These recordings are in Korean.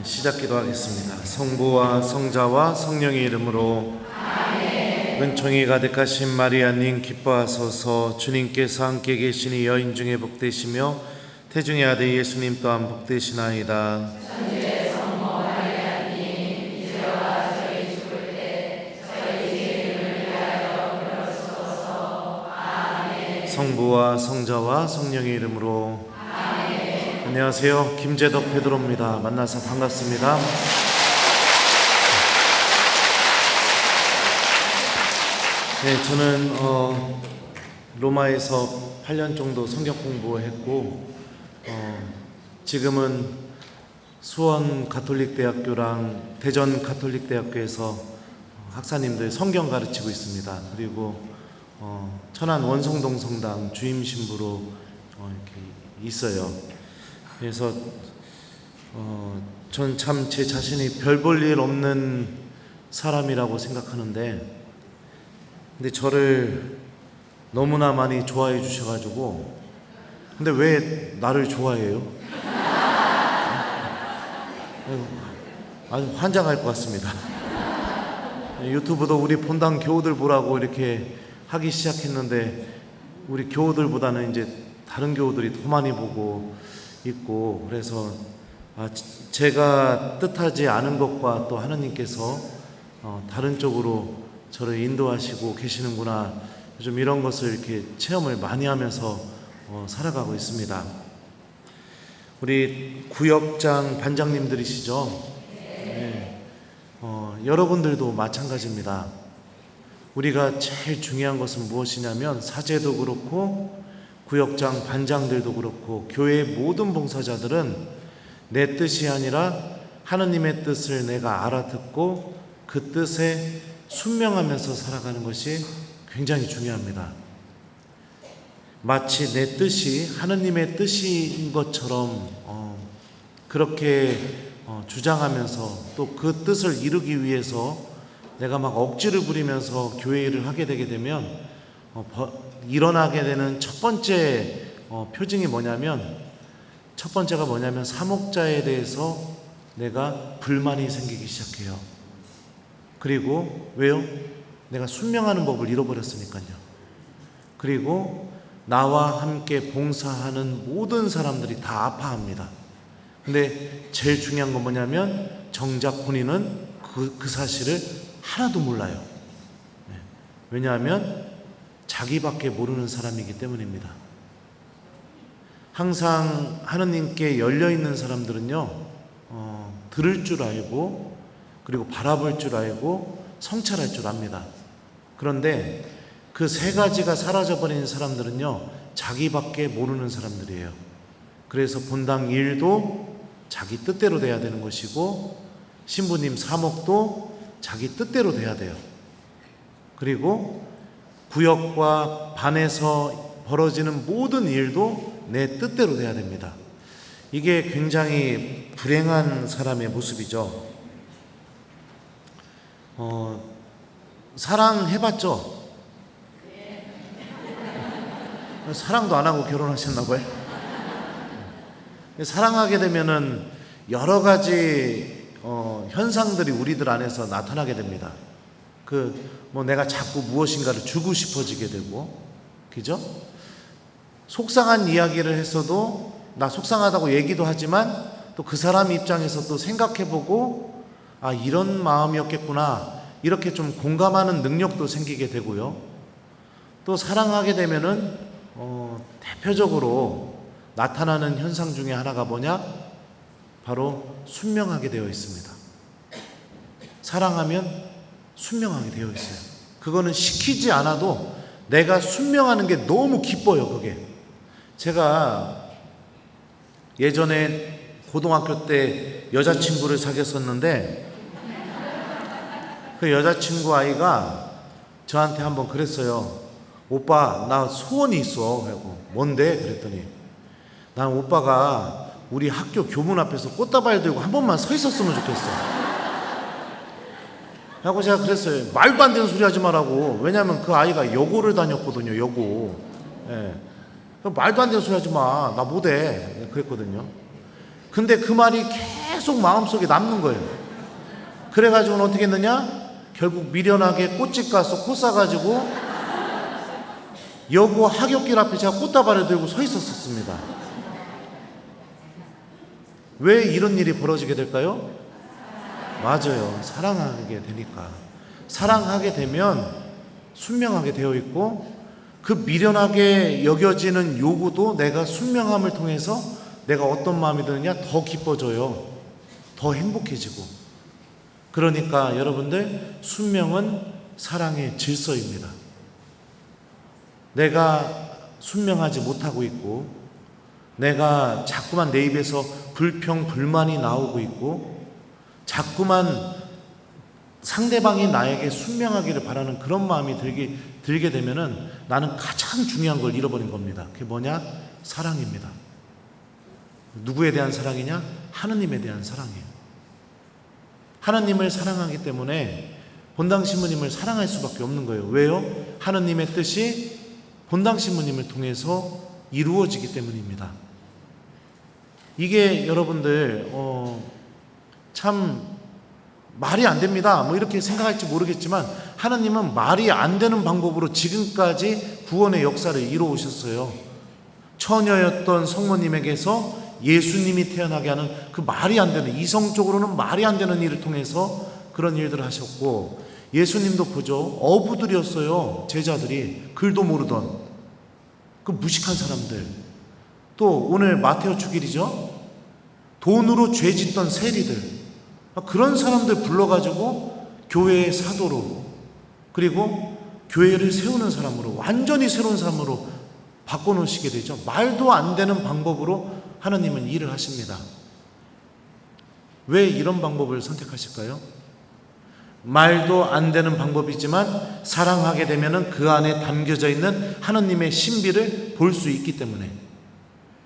시작 기도하겠습니다. 성부와 성자와 성령의 이름으로 아멘. 은총이 가득하신 마리아님 기뻐하소서. 주님께서 함께 계시니 여인 중에 복되시며 태중의 아들 예수님 또한 복되시나이다. 천주의 성모 마리아님 이제와 저희 죽을 때 저희 죄를 위하여 빌어주소서. 아멘. 성부와 성자와 성령의 이름으로 아멘. 안녕하세요. 김재덕 베드로입니다. 만나서 반갑습니다. 네, 저는 로마에서 8년 정도 성경 공부했고 지금은 수원 가톨릭대학교랑 대전 가톨릭대학교에서 학사님들 성경 가르치고 있습니다. 그리고 천안 원성동 성당 주임 신부로 이렇게 있어요. 그래서 전 참 제 자신이 별 볼 일 없는 사람이라고 생각하는데, 근데 저를 너무나 많이 좋아해 주셔가지고, 근데 왜 나를 좋아해요? 아주 환장할 것 같습니다. 유튜브도 우리 본당 교우들 보라고 이렇게 하기 시작했는데, 우리 교우들보다는 이제 다른 교우들이 더 많이 보고 있고, 그래서 제가 뜻하지 않은 것과 또 하나님께서 다른 쪽으로 저를 인도하시고 계시는구나, 요즘 이런 것을 이렇게 체험을 많이 하면서 살아가고 있습니다. 우리 구역장 반장님들이시죠? 네. 여러분들도 마찬가지입니다. 우리가 제일 중요한 것은 무엇이냐면, 사제도 그렇고 구역장 반장들도 그렇고 교회의 모든 봉사자들은 내 뜻이 아니라 하느님의 뜻을 내가 알아듣고 그 뜻에 순명하면서 살아가는 것이 굉장히 중요합니다. 마치 내 뜻이 하느님의 뜻인 것처럼 그렇게 주장하면서 또 그 뜻을 이루기 위해서 내가 막 억지를 부리면서 교회 일을 하게 되게 되면 일어나게 되는 첫 번째 표징이 뭐냐면, 첫 번째가 뭐냐면 사목자에 대해서 내가 불만이 생기기 시작해요. 그리고 왜요? 내가 순명하는 법을 잃어버렸으니까요. 그리고 나와 함께 봉사하는 모든 사람들이 다 아파합니다. 근데 제일 중요한 건 뭐냐면, 정작 본인은 그 사실을 하나도 몰라요. 왜냐하면 자기밖에 모르는 사람이기 때문입니다. 항상 하느님께 열려있는 사람들은요, 들을 줄 알고 그리고 바라볼 줄 알고 성찰할 줄 압니다. 그런데 그 세 가지가 사라져버린 사람들은요, 자기밖에 모르는 사람들이에요. 그래서 본당 일도 자기 뜻대로 돼야 되는 것이고, 신부님 사목도 자기 뜻대로 돼야 돼요. 그리고 구역과 반에서 벌어지는 모든 일도 내 뜻대로 돼야 됩니다. 이게 굉장히 불행한 사람의 모습이죠. 사랑해봤죠? 사랑도 안 하고 결혼하셨나 봐요. 사랑하게 되면은 여러 가지 현상들이 우리들 안에서 나타나게 됩니다. 내가 자꾸 무엇인가를 주고 싶어지게 되고, 그죠? 속상한 이야기를 했어도 나 속상하다고 얘기도 하지만 또 그 사람 입장에서 또 생각해보고, 이런 마음이었겠구나, 이렇게 좀 공감하는 능력도 생기게 되고요. 또 사랑하게 되면은 대표적으로 나타나는 현상 중에 하나가 뭐냐? 바로 순명하게 되어 있습니다. 사랑하면 순명하게 되어 있어요. 그거는 시키지 않아도 내가 순명하는 게 너무 기뻐요. 그게 제가 예전에 고등학교 때 여자친구를 사귀었었는데, 그 여자친구 아이가 저한테 한번 그랬어요. 오빠, 나 소원이 있어. 하고, 뭔데? 그랬더니, 난 오빠가 우리 학교 교문 앞에서 꽃다발 들고 한 번만 서 있었으면 좋겠어. 하고 제가 그랬어요. 말도 안 되는 소리 하지 말라고. 왜냐하면 그 아이가 여고를 다녔거든요. 여고. 말도 안 되는 소리 하지 마. 나 못해. 그랬거든요. 근데 그 말이 계속 마음속에 남는 거예요. 그래가지고는 어떻게 했느냐? 결국 미련하게 꽃집 가서 꽃 사가지고 여고 하굣길 앞에 제가 꽃다발을 들고 서 있었습니다. 왜 이런 일이 벌어지게 될까요? 맞아요. 사랑하게 되니까. 사랑하게 되면 순명하게 되어 있고, 그 미련하게 여겨지는 요구도 내가 순명함을 통해서 내가 어떤 마음이 드느냐? 더 기뻐져요. 더 행복해지고. 그러니까 여러분들, 순명은 사랑의 질서입니다. 내가 순명하지 못하고 있고, 내가 자꾸만 내 입에서 불평, 불만이 나오고 있고, 자꾸만 상대방이 나에게 순명하기를 바라는 그런 마음이 들게 되면은 나는 가장 중요한 걸 잃어버린 겁니다. 그게 뭐냐? 사랑입니다. 누구에 대한 사랑이냐? 하느님에 대한 사랑이에요. 하나님을 사랑하기 때문에 본당 신부님을 사랑할 수밖에 없는 거예요. 왜요? 하느님의 뜻이 본당 신부님을 통해서 이루어지기 때문입니다. 이게 여러분들 참 말이 안 됩니다, 뭐 이렇게 생각할지 모르겠지만, 하나님은 말이 안 되는 방법으로 지금까지 구원의 역사를 이루어오셨어요. 처녀였던 성모님에게서 예수님이 태어나게 하는 그 말이 안 되는, 이성적으로는 말이 안 되는 일을 통해서 그런 일들을 하셨고, 예수님도 보죠. 어부들이었어요. 제자들이. 글도 모르던 그 무식한 사람들. 또 오늘 마테오 축일이죠. 돈으로 죄 짓던 세리들, 그런 사람들 불러가지고 교회의 사도로, 그리고 교회를 세우는 사람으로, 완전히 새로운 사람으로 바꿔놓으시게 되죠. 말도 안 되는 방법으로 하나님은 일을 하십니다. 왜 이런 방법을 선택하실까요? 말도 안 되는 방법이지만 사랑하게 되면 그 안에 담겨져 있는 하나님의 신비를 볼 수 있기 때문에,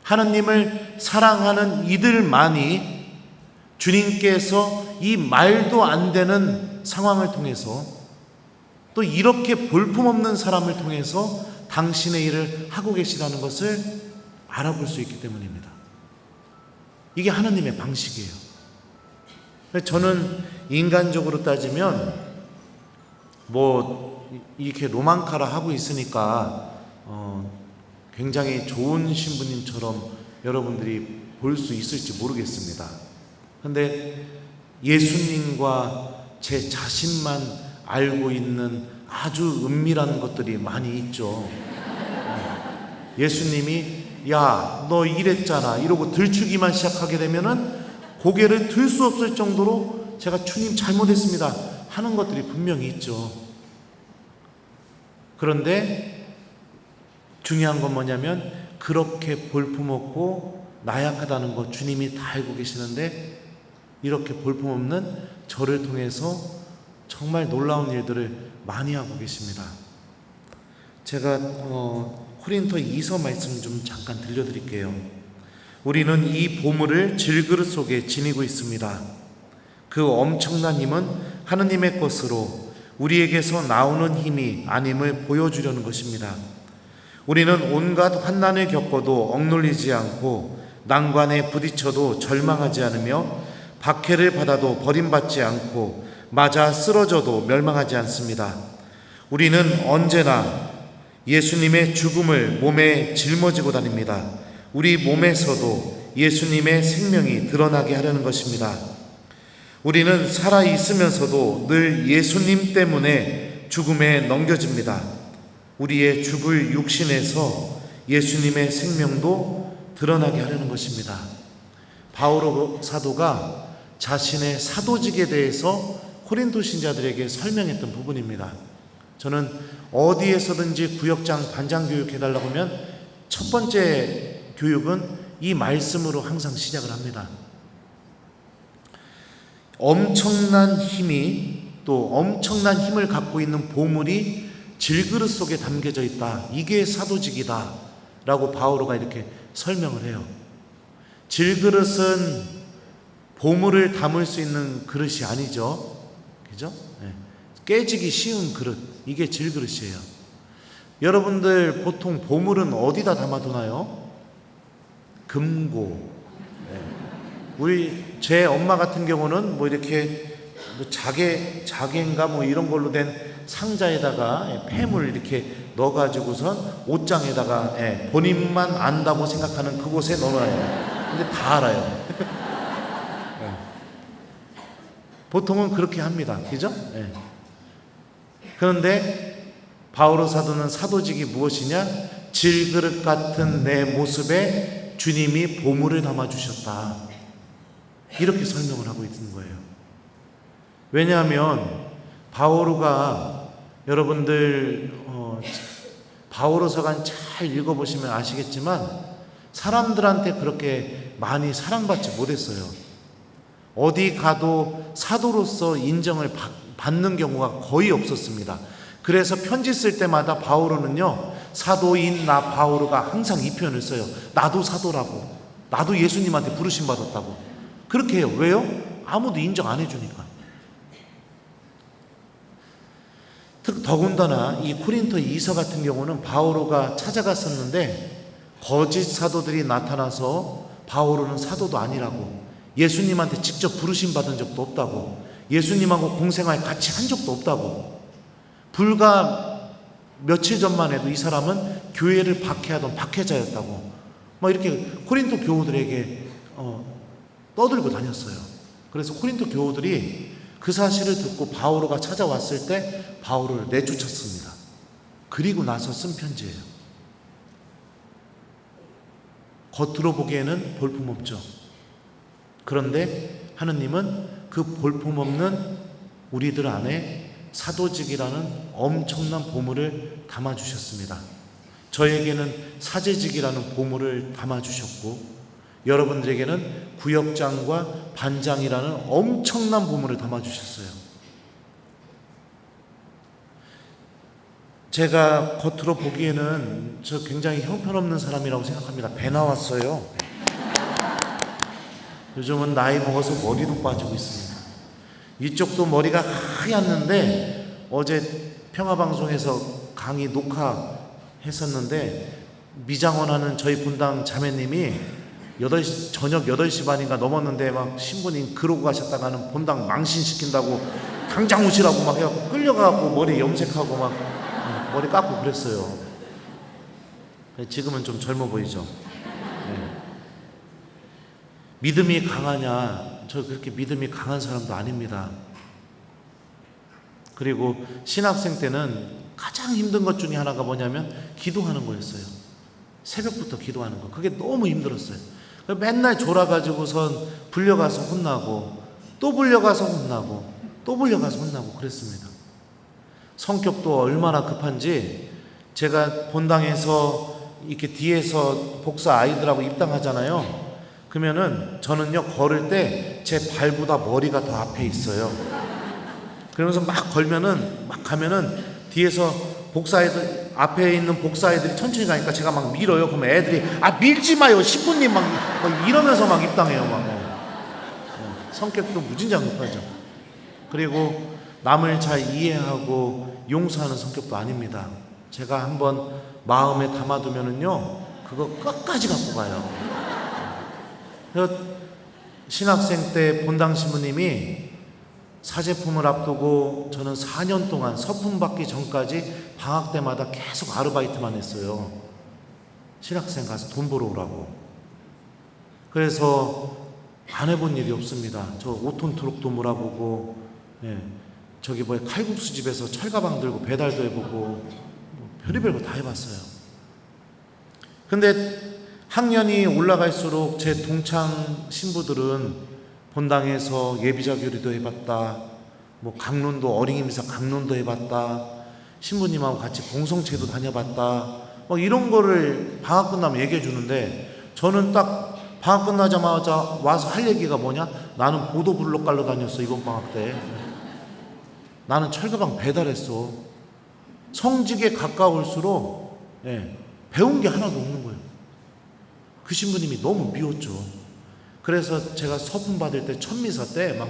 하나님을 사랑하는 이들만이 주님께서 이 말도 안 되는 상황을 통해서, 또 이렇게 볼품없는 사람을 통해서 당신의 일을 하고 계시다는 것을 알아볼 수 있기 때문입니다. 이게 하나님의 방식이에요. 저는 인간적으로 따지면 뭐 이렇게 로망카라 하고 있으니까 굉장히 좋은 신부님처럼 여러분들이 볼 수 있을지 모르겠습니다. 근데 예수님과 제 자신만 알고 있는 아주 은밀한 것들이 많이 있죠. 예수님이 야, 너 이랬잖아 이러고 들추기만 시작하게 되면은 고개를 들 수 없을 정도로 제가 주님 잘못했습니다 하는 것들이 분명히 있죠. 그런데 중요한 건 뭐냐면, 그렇게 볼품없고 나약하다는 것 주님이 다 알고 계시는데, 이렇게 볼품없는 저를 통해서 정말 놀라운 일들을 많이 하고 계십니다. 제가 코린토 2서 말씀 좀 잠깐 들려드릴게요. 우리는 이 보물을 질그릇 속에 지니고 있습니다. 그 엄청난 힘은 하느님의 것으로 우리에게서 나오는 힘이 아님을 보여주려는 것입니다. 우리는 온갖 환난을 겪어도 억눌리지 않고, 난관에 부딪혀도 절망하지 않으며, 박해를 받아도 버림받지 않고, 맞아 쓰러져도 멸망하지 않습니다. 우리는 언제나 예수님의 죽음을 몸에 짊어지고 다닙니다. 우리 몸에서도 예수님의 생명이 드러나게 하려는 것입니다. 우리는 살아있으면서도 늘 예수님 때문에 죽음에 넘겨집니다. 우리의 죽을 육신에서 예수님의 생명도 드러나게 하려는 것입니다. 바오로 사도가 자신의 사도직에 대해서 코린토 신자들에게 설명했던 부분입니다. 저는 어디에서든지 구역장 반장 교육 해달라고 하면 첫 번째 교육은 이 말씀으로 항상 시작을 합니다. 엄청난 힘이, 또 엄청난 힘을 갖고 있는 보물이 질그릇 속에 담겨져 있다. 이게 사도직이다 라고 바오로가 이렇게 설명을 해요. 질그릇은 보물을 담을 수 있는 그릇이 아니죠. 그죠? 네. 깨지기 쉬운 그릇, 이게 질그릇이에요. 여러분들 보통 보물은 어디다 담아두나요? 금고. 네. 제 엄마 같은 경우는 뭐 이렇게 뭐 자개인가 뭐 이런 걸로 된 상자에다가 폐물 이렇게 넣어가지고선 옷장에다가 본인만 안다고 생각하는 그곳에 넣어놔요. 근데 다 알아요. 보통은 그렇게 합니다. 그죠? 그런데 바오로 사도는 사도직이 무엇이냐? 질그릇 같은 내 모습에 주님이 보물을 담아주셨다. 이렇게 설명을 하고 있는 거예요. 왜냐하면 바오로가 여러분들 바오로서간 잘 읽어보시면 아시겠지만 사람들한테 그렇게 많이 사랑받지 못했어요. 어디 가도 사도로서 인정을 받는 경우가 거의 없었습니다. 그래서 편지 쓸 때마다 바오로는요, 사도인 나 바오로가 항상 이 표현을 써요. 나도 사도라고, 나도 예수님한테 부르심 받았다고. 그렇게 해요. 왜요? 아무도 인정 안 해주니까. 더군다나 이 코린토 2서 같은 경우는 바오로가 찾아갔었는데 거짓 사도들이 나타나서 바오로는 사도도 아니라고, 예수님한테 직접 부르심 받은 적도 없다고, 예수님하고 공생활 같이 한 적도 없다고, 불과 며칠 전만 해도 이 사람은 교회를 박해하던 박해자였다고 막 이렇게 코린토 교우들에게 떠들고 다녔어요. 그래서 코린토 교우들이 그 사실을 듣고 바오로가 찾아왔을 때 바오로를 내쫓았습니다. 그리고 나서 쓴 편지예요. 겉으로 보기에는 볼품없죠. 그런데 하느님은 그 볼품없는 우리들 안에 사도직이라는 엄청난 보물을 담아주셨습니다. 저에게는 사제직이라는 보물을 담아주셨고 여러분들에게는 구역장과 반장이라는 엄청난 보물을 담아주셨어요. 제가 겉으로 보기에는 저 굉장히 형편없는 사람이라고 생각합니다. 배 나왔어요. 요즘은 나이 먹어서 머리도 빠지고 있습니다. 이쪽도 머리가 하얗는데 어제 평화방송에서 강의 녹화했었는데 미장원 하는 저희 분당 자매님이 저녁 8시 반인가 넘었는데 막 신부님 그러고 가셨다가는 본당 망신시킨다고 당장 오시라고 막 해갖고 끌려가갖고 머리 염색하고 막 머리 깎고 그랬어요. 지금은 좀 젊어 보이죠. 믿음이 강하냐? 저 그렇게 믿음이 강한 사람도 아닙니다. 그리고 신학생 때는 가장 힘든 것 중에 하나가 뭐냐면 기도하는 거였어요. 새벽부터 기도하는 거. 그게 너무 힘들었어요. 맨날 졸아가지고선 불려가서 혼나고 또 불려가서 혼나고 또 불려가서 혼나고 그랬습니다. 성격도 얼마나 급한지 제가 본당에서 이렇게 뒤에서 복사 아이들하고 입당하잖아요. 그러면은 저는요 걸을 때 제 발보다 머리가 더 앞에 있어요. 그러면서 막 걸면은 막 가면은 뒤에서 복사애들 앞에 있는 복사애들이 천천히 가니까 제가 막 밀어요. 그러면 애들이 밀지 마요 신부님 막 이러면서 막 입당해요. 막 성격도 무진장 급하죠. 그리고 남을 잘 이해하고 용서하는 성격도 아닙니다. 제가 한번 마음에 담아두면은요 그거 끝까지 갖고 가요. 신학생 때 본당 신부님이 사제품을 앞두고 저는 4년 동안 서품 받기 전까지 방학 때마다 계속 아르바이트만 했어요. 신학생 가서 돈 벌어 오라고. 그래서 안 해본 일이 없습니다. 저 5톤 트럭도 몰아보고 저기 칼국수 집에서 철가방 들고 배달도 해보고 별의별 거 다 해봤어요. 근데 학년이 올라갈수록 제 동창 신부들은 본당에서 예비자 교리도 해봤다, 뭐 강론도 어린이미사 강론도 해봤다, 신부님하고 같이 공성체도 다녀봤다, 뭐 이런 거를 방학 끝나면 얘기해 주는데 저는 딱 방학 끝나자마자 와서 할 얘기가 뭐냐? 나는 보도블록 깔러 다녔어 이번 방학 때. 나는 철가방 배달했어. 성직에 가까울수록 배운 게 하나도 없는 거예요. 그 신부님이 너무 미웠죠. 그래서 제가 서품 받을 때 천미사 때 막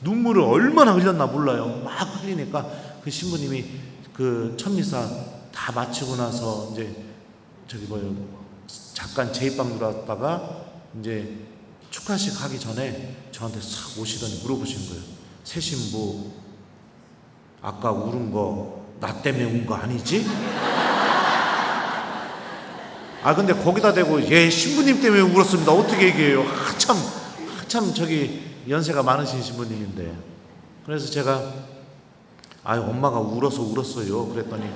눈물을 얼마나 흘렸나 몰라요. 막 흘리니까 그 신부님이 그 천미사 다 마치고 나서 이제 잠깐 제입방 들어왔다가 이제 축하식 하기 전에 저한테 싹 오시더니 물어보시는 거예요. 새 신부, 아까 울은 거 나 때문에 운 거 아니지? 근데 거기다 대고 예 신부님 때문에 울었습니다. 어떻게 얘기해요? 한참 저기 연세가 많으신 신부님인데. 그래서 제가 엄마가 울었어요. 그랬더니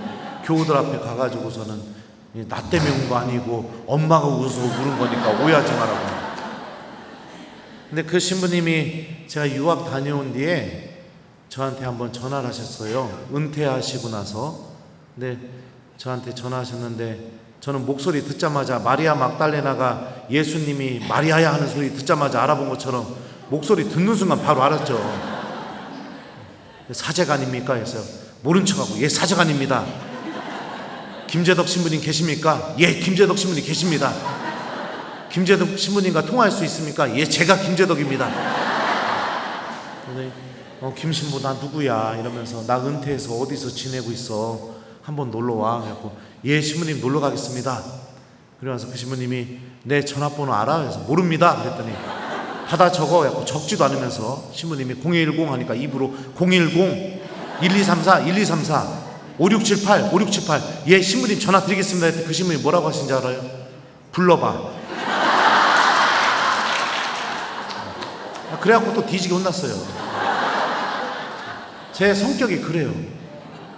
교우들 앞에 가가지고서는 나 때문에 운 거 아니고 엄마가 울어서 울은 거니까 오해하지 말라고. 근데 그 신부님이 제가 유학 다녀온 뒤에 저한테 한번 전화를 하셨어요. 은퇴하시고 나서. 근데 저한테 전화하셨는데 저는 목소리 듣자마자 마리아 막달레나가 예수님이 마리아야 하는 소리 듣자마자 알아본 것처럼 목소리 듣는 순간 바로 알았죠. 사제가 아닙니까? 해서 모른 척하고 예 사제가 아닙니다. 김재덕 신부님 계십니까? 예 김재덕 신부님 계십니다. 김재덕 신부님과 통화할 수 있습니까? 예 제가 김재덕입니다. 김 신부 나 누구야? 이러면서 나 은퇴해서 어디서 지내고 있어? 한번 놀러와. 그래갖고 예 신부님 놀러 가겠습니다. 그러면서 그 신부님이 내 전화번호 알아? 그래서 모릅니다. 그랬더니 받아 적어. 그래갖고 적지도 않으면서 신부님이 0210 하니까 입으로 010 1234 5678 예 신부님 전화 드리겠습니다. 했더니 그 신부님이 뭐라고 하신지 알아요? 불러봐. 그래갖고 또 뒤지게 혼났어요. 제 성격이 그래요.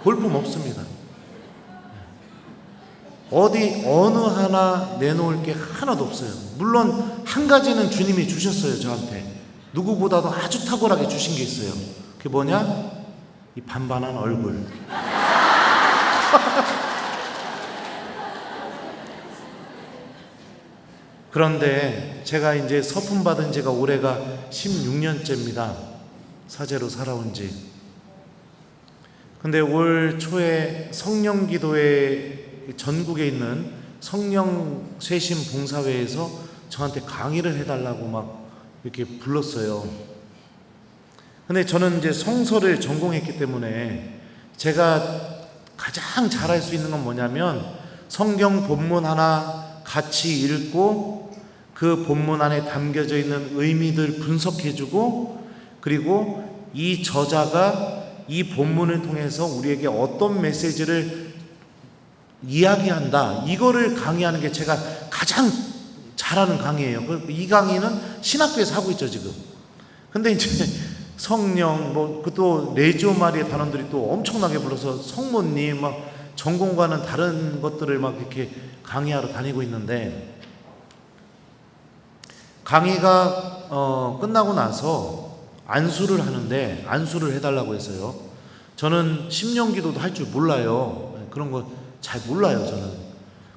볼품 없습니다. 어느 하나 내놓을 게 하나도 없어요. 물론 한 가지는 주님이 주셨어요. 저한테 누구보다도 아주 탁월하게 주신 게 있어요. 그게 뭐냐? 이 반반한 얼굴. 그런데 제가 이제 서품 받은 지가 올해가 16년째입니다. 사제로 살아온 지. 근데 올 초에 성령기도회 전국에 있는 성령 쇄신 봉사회에서 저한테 강의를 해달라고 막 이렇게 불렀어요. 근데 저는 이제 성서를 전공했기 때문에 제가 가장 잘할 수 있는 건 뭐냐면 성경 본문 하나 같이 읽고 그 본문 안에 담겨져 있는 의미들 분석해주고 그리고 이 저자가 이 본문을 통해서 우리에게 어떤 메시지를 이야기한다. 이거를 강의하는 게 제가 가장 잘하는 강의예요. 이 강의는 신학교에서 하고 있죠, 지금. 근데 이제 성령, 또 레지오 마리의 단원들이 또 엄청나게 불러서 성모님, 전공과는 다른 것들을 이렇게 강의하러 다니고 있는데, 강의가 끝나고 나서 안수를 하는데 안수를 해달라고 해서요. 저는 심령기도도 할 줄 몰라요. 그런 거 잘 몰라요, 저는.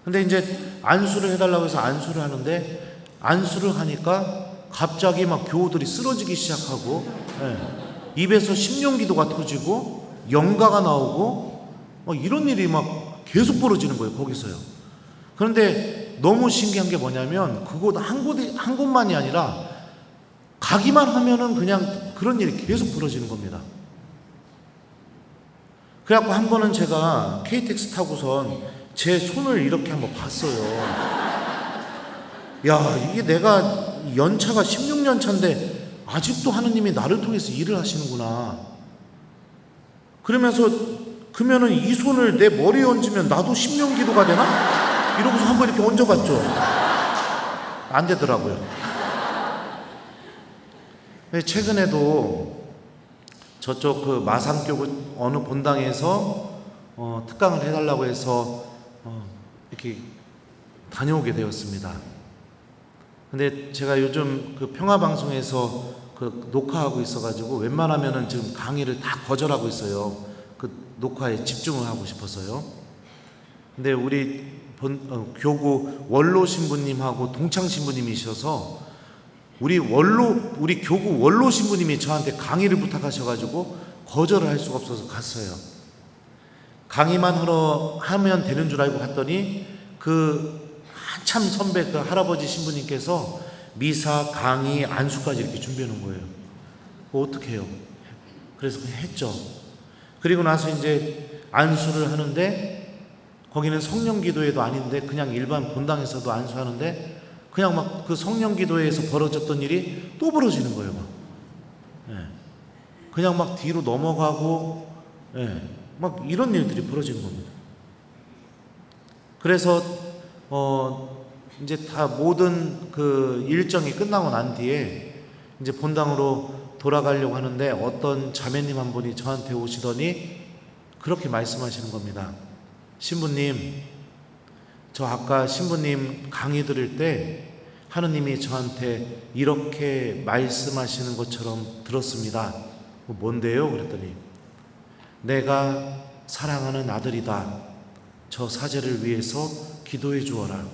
근데 이제 안수를 해달라고 해서 안수를 하는데 안수를 하니까 갑자기 교우들이 쓰러지기 시작하고 입에서 심령기도가 터지고 영가가 나오고 이런 일이 계속 벌어지는 거예요, 거기서요. 그런데 너무 신기한 게 뭐냐면 그곳 한 곳만이 아니라 가기만 하면은 그냥 그런 일이 계속 벌어지는 겁니다. 그래갖고 한 번은 제가 KTX 타고선 제 손을 이렇게 한번 봤어요. 야, 이게 내가 연차가 16년 차인데 아직도 하느님이 나를 통해서 일을 하시는구나. 그러면은 이 손을 내 머리에 얹으면 나도 심령기도가 되나? 이러고서 한번 이렇게 얹어봤죠. 안 되더라고요. 최근에도 저쪽 그 마산교구 어느 본당에서 특강을 해달라고 해서 이렇게 다녀오게 되었습니다. 근데 제가 요즘 그 평화방송에서 그 녹화하고 있어가지고 웬만하면은 지금 강의를 다 거절하고 있어요. 그 녹화에 집중을 하고 싶어서요. 근데 우리 교구 원로 신부님하고 동창 신부님이셔서 우리 교구 원로 신부님이 저한테 강의를 부탁하셔가지고 거절을 할 수가 없어서 갔어요. 강의만 하면 되는 줄 알고 갔더니 그 한참 선배 그 할아버지 신부님께서 미사, 강의, 안수까지 이렇게 준비해 놓은 거예요. 그거 어떻게 해요? 그래서 그냥 했죠. 그리고 나서 이제 안수를 하는데 거기는 성령 기도회도 아닌데 그냥 일반 본당에서도 안수하는데 그냥 막 그 성령 기도회에서 벌어졌던 일이 또 벌어지는 거예요. 막. 예. 그냥 막 뒤로 넘어가고, 예. 막 이런 일들이 벌어지는 겁니다. 그래서 이제 다 모든 그 일정이 끝나고 난 뒤에 이제 본당으로 돌아가려고 하는데 어떤 자매님 한 분이 저한테 오시더니 그렇게 말씀하시는 겁니다. 신부님, 저 아까 신부님 강의 들을 때 하느님이 저한테 이렇게 말씀하시는 것처럼 들었습니다. 뭔데요? 그랬더니 내가 사랑하는 아들이다. 저 사제를 위해서 기도해 주어라.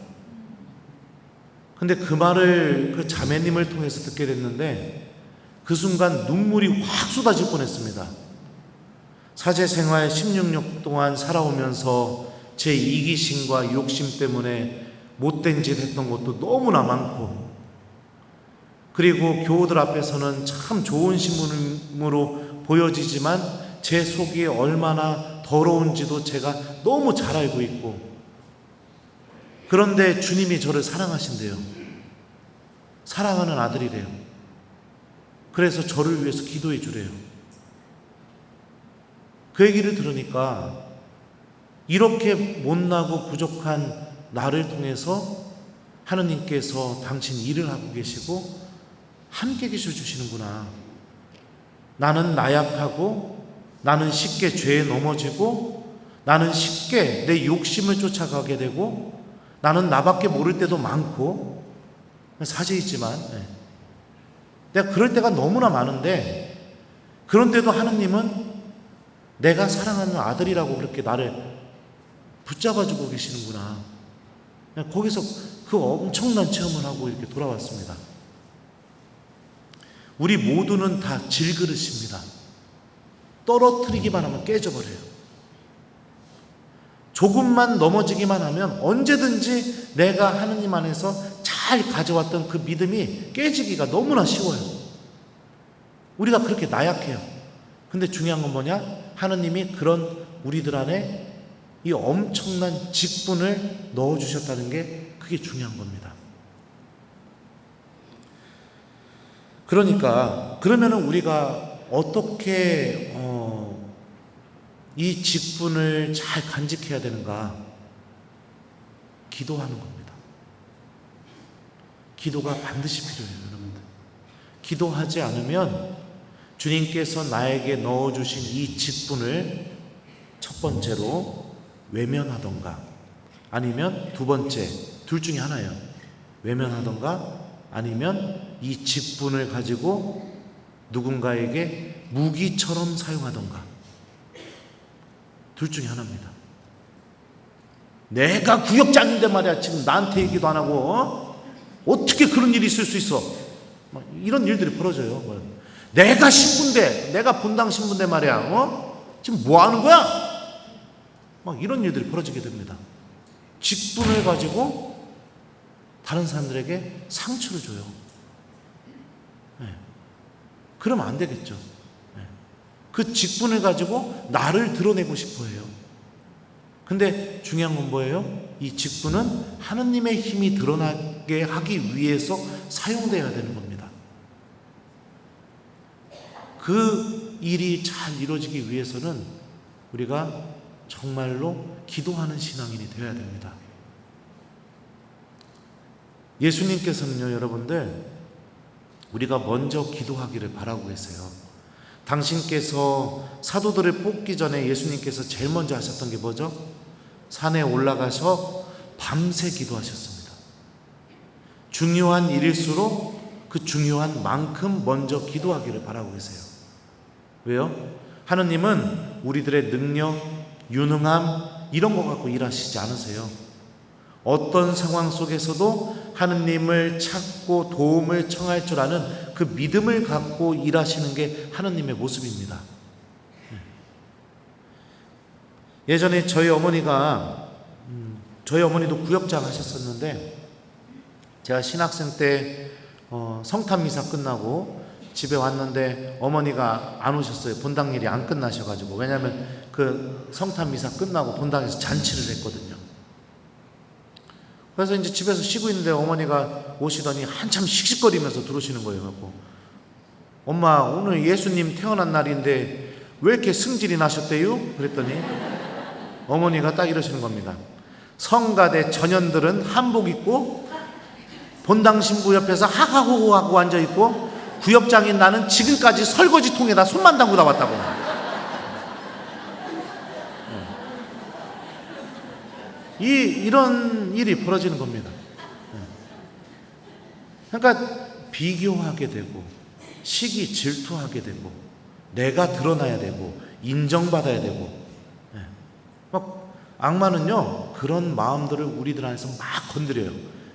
근데 그 말을 그 자매님을 통해서 듣게 됐는데 그 순간 눈물이 확 쏟아질 뻔했습니다. 사제 생활 16년 동안 살아오면서 제 이기심과 욕심 때문에 못된 짓 했던 것도 너무나 많고, 그리고 교우들 앞에서는 참 좋은 신부님으로 보여지지만 제 속이 얼마나 더러운지도 제가 너무 잘 알고 있고, 그런데 주님이 저를 사랑하신대요. 사랑하는 아들이래요. 그래서 저를 위해서 기도해 주래요. 그 얘기를 들으니까 이렇게 못나고 부족한 나를 통해서 하느님께서 당신 일을 하고 계시고 함께 계셔 주시는구나. 나는 나약하고, 나는 쉽게 죄에 넘어지고, 나는 쉽게 내 욕심을 쫓아가게 되고, 나는 나밖에 모를 때도 많고, 사제이지만 내가 그럴 때가 너무나 많은데, 그런데도 하느님은 내가 사랑하는 아들이라고 그렇게 나를 붙잡아주고 계시는구나. 거기서 그 엄청난 체험을 하고 이렇게 돌아왔습니다. 우리 모두는 다 질그릇입니다. 떨어뜨리기만 하면 깨져버려요. 조금만 넘어지기만 하면 언제든지 내가 하느님 안에서 잘 가져왔던 그 믿음이 깨지기가 너무나 쉬워요. 우리가 그렇게 나약해요. 근데 중요한 건 뭐냐? 하느님이 그런 우리들 안에 이 엄청난 직분을 넣어주셨다는 게 그게 중요한 겁니다. 그러면은 우리가 어떻게 이 직분을 잘 간직해야 되는가? 기도하는 겁니다. 기도가 반드시 필요해요, 여러분들. 기도하지 않으면 주님께서 나에게 넣어주신 이 직분을 첫 번째로 외면하던가, 아니면 두 번째, 둘 중에 하나예요. 외면하던가 아니면 이 직분을 가지고 누군가에게 무기처럼 사용하던가, 둘 중에 하나입니다. 내가 구역장인데 말이야, 지금 나한테 얘기도 안 하고 어떻게 그런 일이 있을 수 있어? 이런 일들이 벌어져요. 내가 신부인데, 내가 본당 신부인데 말이야, 지금 뭐 하는 거야? 막 이런 일들이 벌어지게 됩니다. 직분을 가지고 다른 사람들에게 상처를 줘요. 그러면 안 되겠죠. 그 직분을 가지고 나를 드러내고 싶어 해요. 근데 중요한 건 뭐예요? 이 직분은 하느님의 힘이 드러나게 하기 위해서 사용되어야 되는 겁니다. 그 일이 잘 이루어지기 위해서는 우리가 정말로 기도하는 신앙인이 되어야 됩니다. 예수님께서는요, 여러분들, 우리가 먼저 기도하기를 바라고 계세요. 당신께서 사도들을 뽑기 전에 예수님께서 제일 먼저 하셨던 게 뭐죠? 산에 올라가서 밤새 기도하셨습니다. 중요한 일일수록 그 중요한 만큼 먼저 기도하기를 바라고 계세요. 왜요? 하느님은 우리들의 능력, 유능함 이런 거 갖고 일하시지 않으세요. 어떤 상황 속에서도 하느님을 찾고 도움을 청할 줄 아는 그 믿음을 갖고 일하시는 게 하느님의 모습입니다. 예전에 저희 어머니도 구역장 하셨었는데, 제가 신학생 때 성탄 미사 끝나고 집에 왔는데 어머니가 안 오셨어요. 본당 일이 안 끝나셔가지고. 왜냐하면 그 성탄 미사 끝나고 본당에서 잔치를 했거든요. 그래서 이제 집에서 쉬고 있는데 어머니가 오시더니 한참 씩씩거리면서 들어오시는 거예요. 갖고 엄마, 오늘 예수님 태어난 날인데 왜 이렇게 승질이 나셨대요? 그랬더니 어머니가 딱 이러시는 겁니다. 성가대 전현들은 한복 입고 본당 신부 옆에서 하하호호 하고 앉아있고 구역장인 나는 지금까지 설거지통에다 손만 담고 나왔다고. 이런 일이 벌어지는 겁니다. 그러니까 비교하게 되고 시기 질투하게 되고 내가 드러나야 되고 인정받아야 되고, 막 악마는요 그런 마음들을 우리들 안에서 막 건드려요.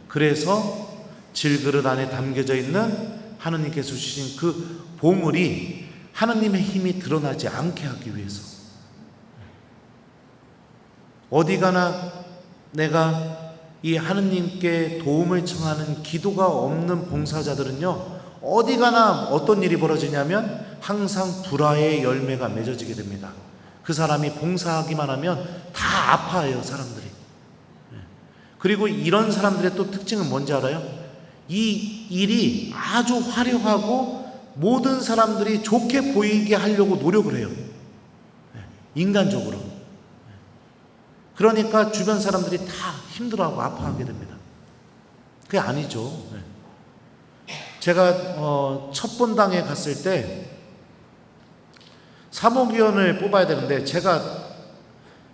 그래서 질그릇 안에 담겨져 있는 하느님께서 주신 그 보물이 하느님의 힘이 드러나지 않게 하기 위해서, 어디 가나 내가 이 하느님께 도움을 청하는 기도가 없는 봉사자들은요 어디 가나 어떤 일이 벌어지냐면 항상 불화의 열매가 맺어지게 됩니다. 그 사람이 봉사하기만 하면 다 아파해요, 사람들이. 그리고 이런 사람들의 또 특징은 뭔지 알아요? 이 일이 아주 화려하고 모든 사람들이 좋게 보이게 하려고 노력을 해요, 인간적으로. 그러니까 주변 사람들이 다 힘들어하고 아파하게 됩니다. 그게 아니죠. 제가 첫 본당에 갔을 때 사목위원을 뽑아야 되는데, 제가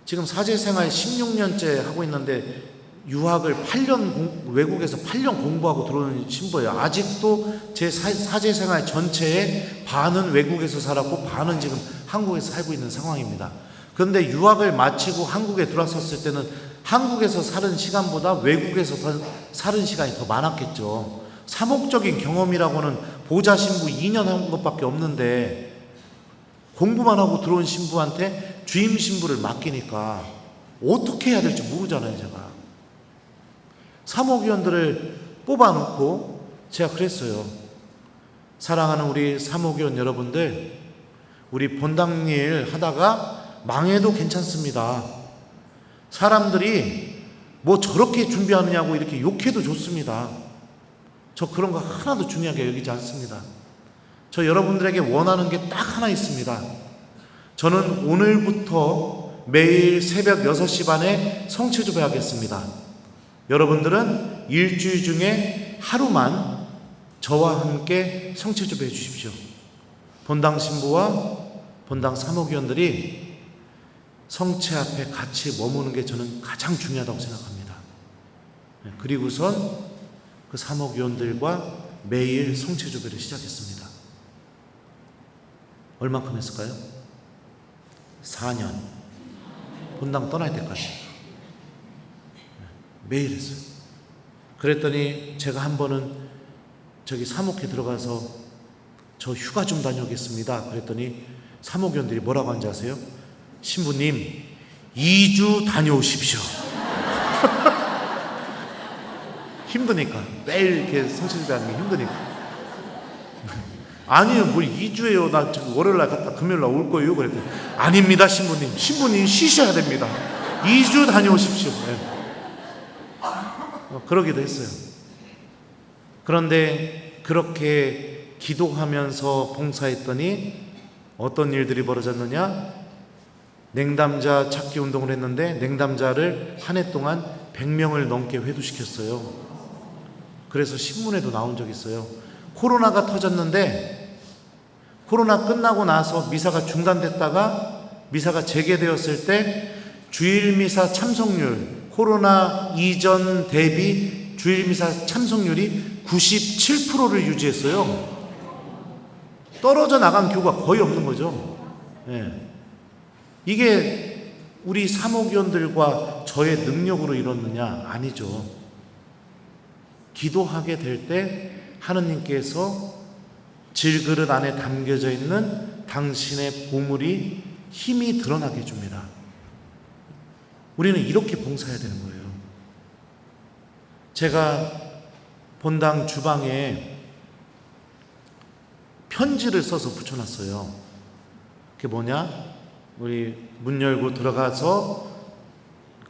지금 사제생활 16년째 하고 있는데 유학을 8년 외국에서 8년 공부하고 들어오는 신부예요. 아직도 제 사제생활 전체에 반은 외국에서 살았고 반은 지금 한국에서 살고 있는 상황입니다. 그런데 유학을 마치고 한국에 들어왔었을 때는 한국에서 사는 시간보다 외국에서 사는 시간이 더 많았겠죠. 사목적인 경험이라고는 보좌 신부 2년 한 것밖에 없는데 공부만 하고 들어온 신부한테 주임 신부를 맡기니까 어떻게 해야 될지 모르잖아요. 제가 사목위원들을 뽑아놓고 제가 그랬어요. 사랑하는 우리 사목위원 여러분들, 우리 본당일 하다가 망해도 괜찮습니다. 사람들이 뭐 저렇게 준비하느냐고 이렇게 욕해도 좋습니다. 저 그런 거 하나도 중요하게 여기지 않습니다. 저 여러분들에게 원하는 게 딱 하나 있습니다. 저는 오늘부터 매일 새벽 6시 반에 성체조배 하겠습니다. 여러분들은 일주일 중에 하루만 저와 함께 성체조배 해주십시오. 본당 신부와 본당 사목위원들이 성체 앞에 같이 머무는 게 저는 가장 중요하다고 생각합니다. 그리고선 그 사목위원들과 매일 성체조배를 시작했습니다. 얼만큼 했을까요? 4년. 본당 떠날 때까지 매일 했어요. 그랬더니 제가 한 번은 저기 사목회 들어가서 저 휴가 좀 다녀오겠습니다. 그랬더니 사목위원들이 뭐라고 하는지 아세요? 신부님 2주 다녀오십시오. 힘드니까, 매일 이렇게 성체조배하는 게 힘드니까. 아니요, 뭘 2주예요. 나 월요일날 갔다 금요일날 올 거예요. 그랬더니 아닙니다, 신부님. 신부님 쉬셔야 됩니다. 2주 다녀오십시오. 그러기도 했어요. 그런데 그렇게 기도하면서 봉사했더니 어떤 일들이 벌어졌느냐? 냉담자 찾기 운동을 했는데 냉담자를 한 해 동안 100명을 넘게 회두시켰어요. 그래서 신문에도 나온 적이 있어요. 코로나가 터졌는데 코로나 끝나고 나서 미사가 중단됐다가 미사가 재개되었을 때 주일미사 참석률, 코로나 이전 대비 주일미사 참석률이 97%를 유지했어요. 떨어져 나간 교구가 거의 없는 거죠. 이게 우리 사목위원들과 저의 능력으로 이뤘느냐? 아니죠. 기도하게 될 때 하느님께서 질그릇 안에 담겨져 있는 당신의 보물이 힘이 드러나게 해줍니다. 우리는 이렇게 봉사해야 되는 거예요. 제가 본당 주방에 편지를 써서 붙여놨어요. 그게 뭐냐? 우리 문 열고 들어가서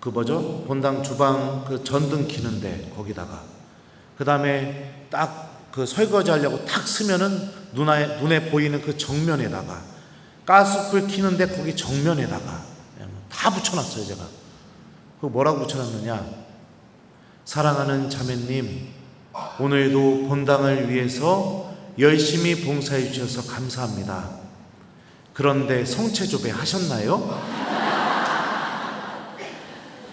그 뭐죠? 본당 주방 그 전등 켜는데 거기다가 그 다음에 딱 그 설거지 하려고 탁 쓰면은 눈에 보이는 그 정면에다가 가스불 켜는데 거기 정면에다가 다 붙여놨어요. 제가 그 뭐라고 붙여놨느냐? 사랑하는 자매님, 오늘도 본당을 위해서 열심히 봉사해 주셔서 감사합니다. 그런데 성체조배 하셨나요?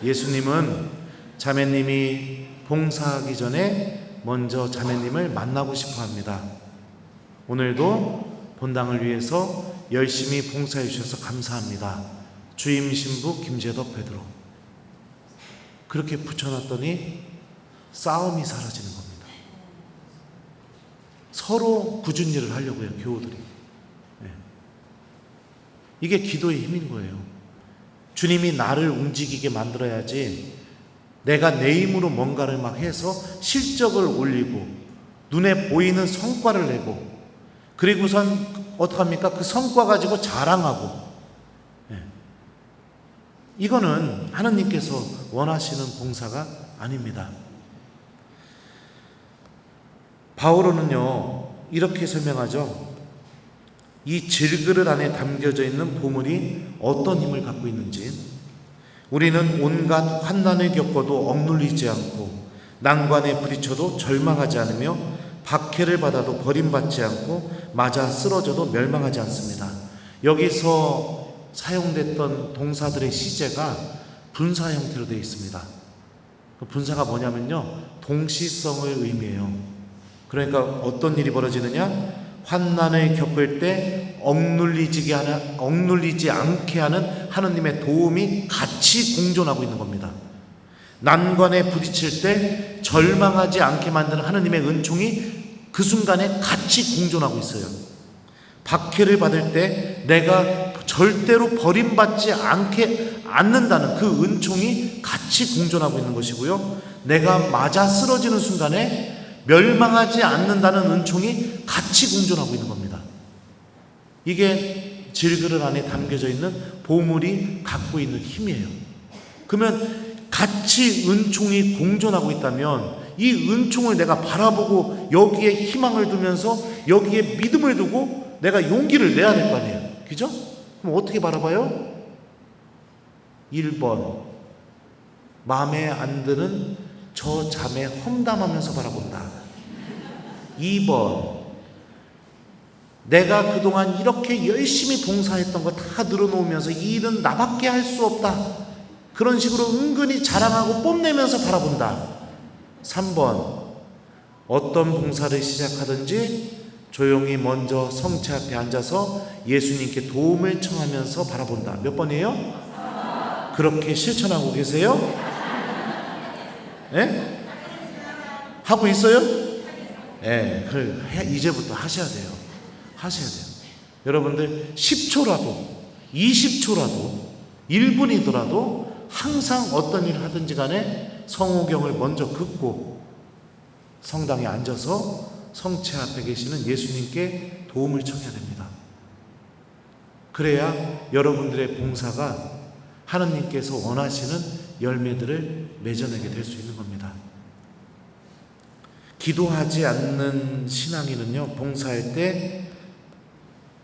예수님은 자매님이 봉사하기 전에 먼저 자매님을 만나고 싶어 합니다. 오늘도 본당을 위해서 열심히 봉사해 주셔서 감사합니다. 주임 신부 김재덕 베드로. 그렇게 붙여놨더니 싸움이 사라지는 겁니다. 서로 굳은 일을 하려고요, 교우들이. 이게 기도의 힘인 거예요. 주님이 나를 움직이게 만들어야지 내가 내 힘으로 뭔가를 막 해서 실적을 올리고 눈에 보이는 성과를 내고 그리고선 어떡합니까? 그 성과 가지고 자랑하고 이거는 하나님께서 원하시는 봉사가 아닙니다. 바오로는요 이렇게 설명하죠. 이 질그릇 안에 담겨져 있는 보물이 어떤 힘을 갖고 있는지, 우리는 온갖 환난을 겪어도 억눌리지 않고 난관에 부딪혀도 절망하지 않으며 박해를 받아도 버림받지 않고 맞아 쓰러져도 멸망하지 않습니다. 여기서 사용됐던 동사들의 시제가 분사 형태로 되어 있습니다. 그 분사가 뭐냐면요, 동시성을 의미해요. 그러니까 어떤 일이 벌어지느냐, 환난을 겪을 때 억눌리지 않게 하는 하느님의 도움이 같이 공존하고 있는 겁니다. 난관에 부딪힐 때 절망하지 않게 만드는 하느님의 은총이 그 순간에 같이 공존하고 있어요. 박해를 받을 때 내가 절대로 버림받지 않는다는 그 은총이 같이 공존하고 있는 것이고요, 내가 맞아 쓰러지는 순간에 멸망하지 않는다는 은총이 같이 공존하고 있는 겁니다. 이게 질그릇 안에 담겨져 있는 보물이 갖고 있는 힘이에요. 그러면 같이 은총이 공존하고 있다면 이 은총을 내가 바라보고 여기에 희망을 두면서 여기에 믿음을 두고 내가 용기를 내야 될 거 아니에요. 그죠? 그럼 어떻게 바라봐요? 1번, 마음에 안 드는 저 자매 험담하면서 바라본다. 2번, 내가 그동안 이렇게 열심히 봉사했던 거 다 늘어놓으면서 이 일은 나밖에 할 수 없다. 그런 식으로 은근히 자랑하고 뽐내면서 바라본다. 3번, 어떤 봉사를 시작하든지 조용히 먼저 성체 앞에 앉아서 예수님께 도움을 청하면서 바라본다. 몇 번이에요? 그렇게 실천하고 계세요? 네? 하고 있어요? 네, 이제부터 하셔야 돼요. 하셔야 돼요. 여러분들 10초라도 20초라도 1분이더라도 항상 어떤 일을 하든지 간에 성호경을 먼저 긋고 성당에 앉아서 성체 앞에 계시는 예수님께 도움을 청해야 됩니다. 그래야 여러분들의 봉사가 하나님께서 원하시는 열매들을 맺어내게 될 수 있는 겁니다. 기도하지 않는 신앙인은요, 봉사할 때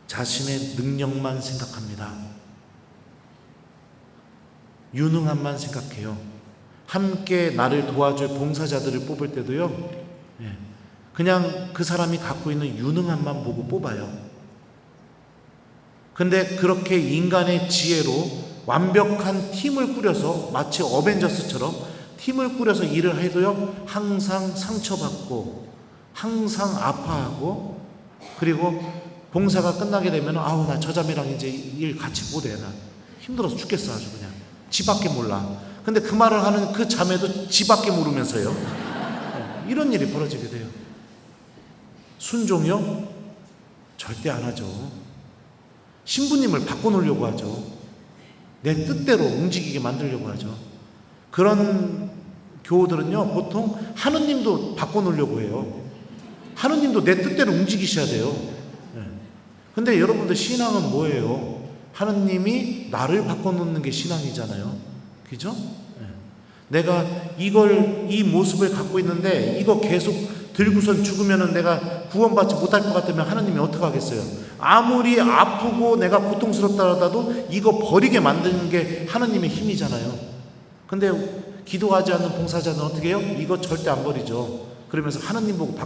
자신의 능력만 생각합니다. 유능함만 생각해요. 함께 나를 도와줄 봉사자들을 뽑을 때도요, 그냥 그 사람이 갖고 있는 유능함만 보고 뽑아요. 근데 그렇게 인간의 지혜로 완벽한 팀을 꾸려서 마치 어벤져스처럼 팀을 꾸려서 일을 해도요, 항상 상처받고 항상 아파하고, 그리고 봉사가 끝나게 되면 아우 나 저 자매랑 이제 일 같이 못해, 나 힘들어서 죽겠어 아주 그냥 지 밖에 몰라. 근데 그 말을 하는 그 자매도 지 밖에 모르면서요, 이런 일이 벌어지게 돼요. 순종이요? 절대 안 하죠. 신부님을 바꿔놓으려고 하죠. 내 뜻대로 움직이게 만들려고 하죠. 그런 교우들은요, 보통 하느님도 바꿔놓으려고 해요. 하느님도 내 뜻대로 움직이셔야 돼요. 근데 여러분들 신앙은 뭐예요? 하느님이 나를 바꿔놓는 게 신앙이잖아요. 그죠? 내가 이 모습을 갖고 있는데 이거 계속 들고선 죽으면은 내가 구원받지 못할 것 같으면 하나님이 어떻게 하겠어요? 아무리 아프고 내가 고통스럽다 하더라도 이거 버리게 만드는 게 하나님의 힘이잖아요. 근데 기도하지 않는 봉사자는 어떻게 해요? 이거 절대 안 버리죠. 그러면서 하나님 보고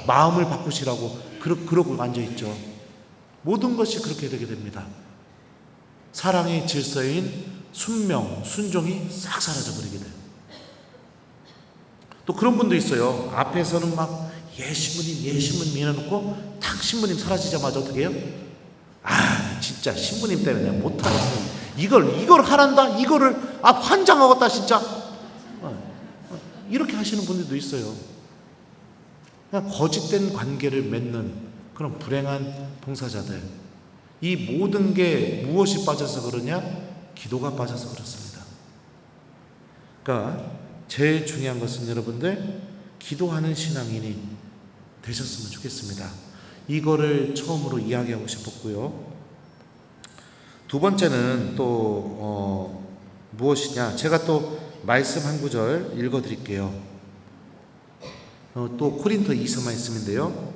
마음을 바꾸시라고 그러고 앉아있죠. 모든 것이 그렇게 되게 됩니다. 사랑의 질서인 순명, 순종이 싹 사라져버리게 돼요. 또 그런 분도 있어요. 앞에서는 막 신부님 해놓고 탁 신부님 사라지자마자 어떻게 해요? 진짜 신부님 때문에 내가 못하겠어. 이걸 하란다? 이거를 환장하겠다 진짜. 이렇게 하시는 분들도 있어요. 그냥 거짓된 관계를 맺는 그런 불행한 봉사자들. 이 모든 게 무엇이 빠져서 그러냐? 기도가 빠져서 그렇습니다. 그러니까 제일 중요한 것은 여러분들 기도하는 신앙인이 되셨으면 좋겠습니다. 이거를 처음으로 이야기하고 싶었고요. 두 번째는 또 무엇이냐? 제가 또 말씀 한 구절 읽어드릴게요. 또 코린토 2서 말씀인데요.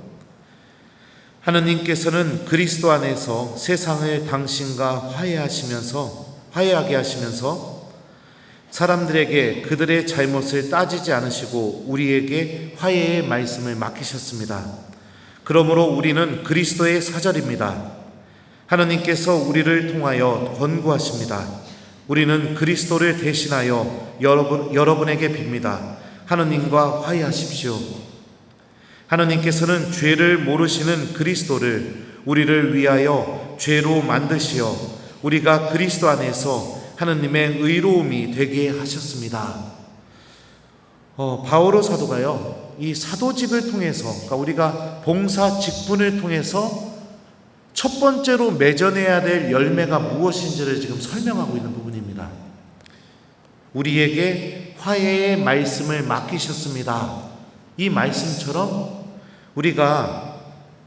하느님께서는 그리스도 안에서 세상을 당신과 화해하게 하시면서 사람들에게 그들의 잘못을 따지지 않으시고 우리에게 화해의 말씀을 맡기셨습니다. 그러므로 우리는 그리스도의 사절입니다. 하느님께서 우리를 통하여 권고하십니다. 우리는 그리스도를 대신하여 여러분에게 빕니다. 하느님과 화해하십시오. 하느님께서는 죄를 모르시는 그리스도를 우리를 위하여 죄로 만드시어 우리가 그리스도 안에서 하느님의 의로움이 되게 하셨습니다. 바오로 사도가요, 이 사도직을 통해서, 그러니까 우리가 봉사 직분을 통해서 첫 번째로 맺어내야 될 열매가 무엇인지를 지금 설명하고 있는 부분입니다. 우리에게 화해의 말씀을 맡기셨습니다. 이 말씀처럼 우리가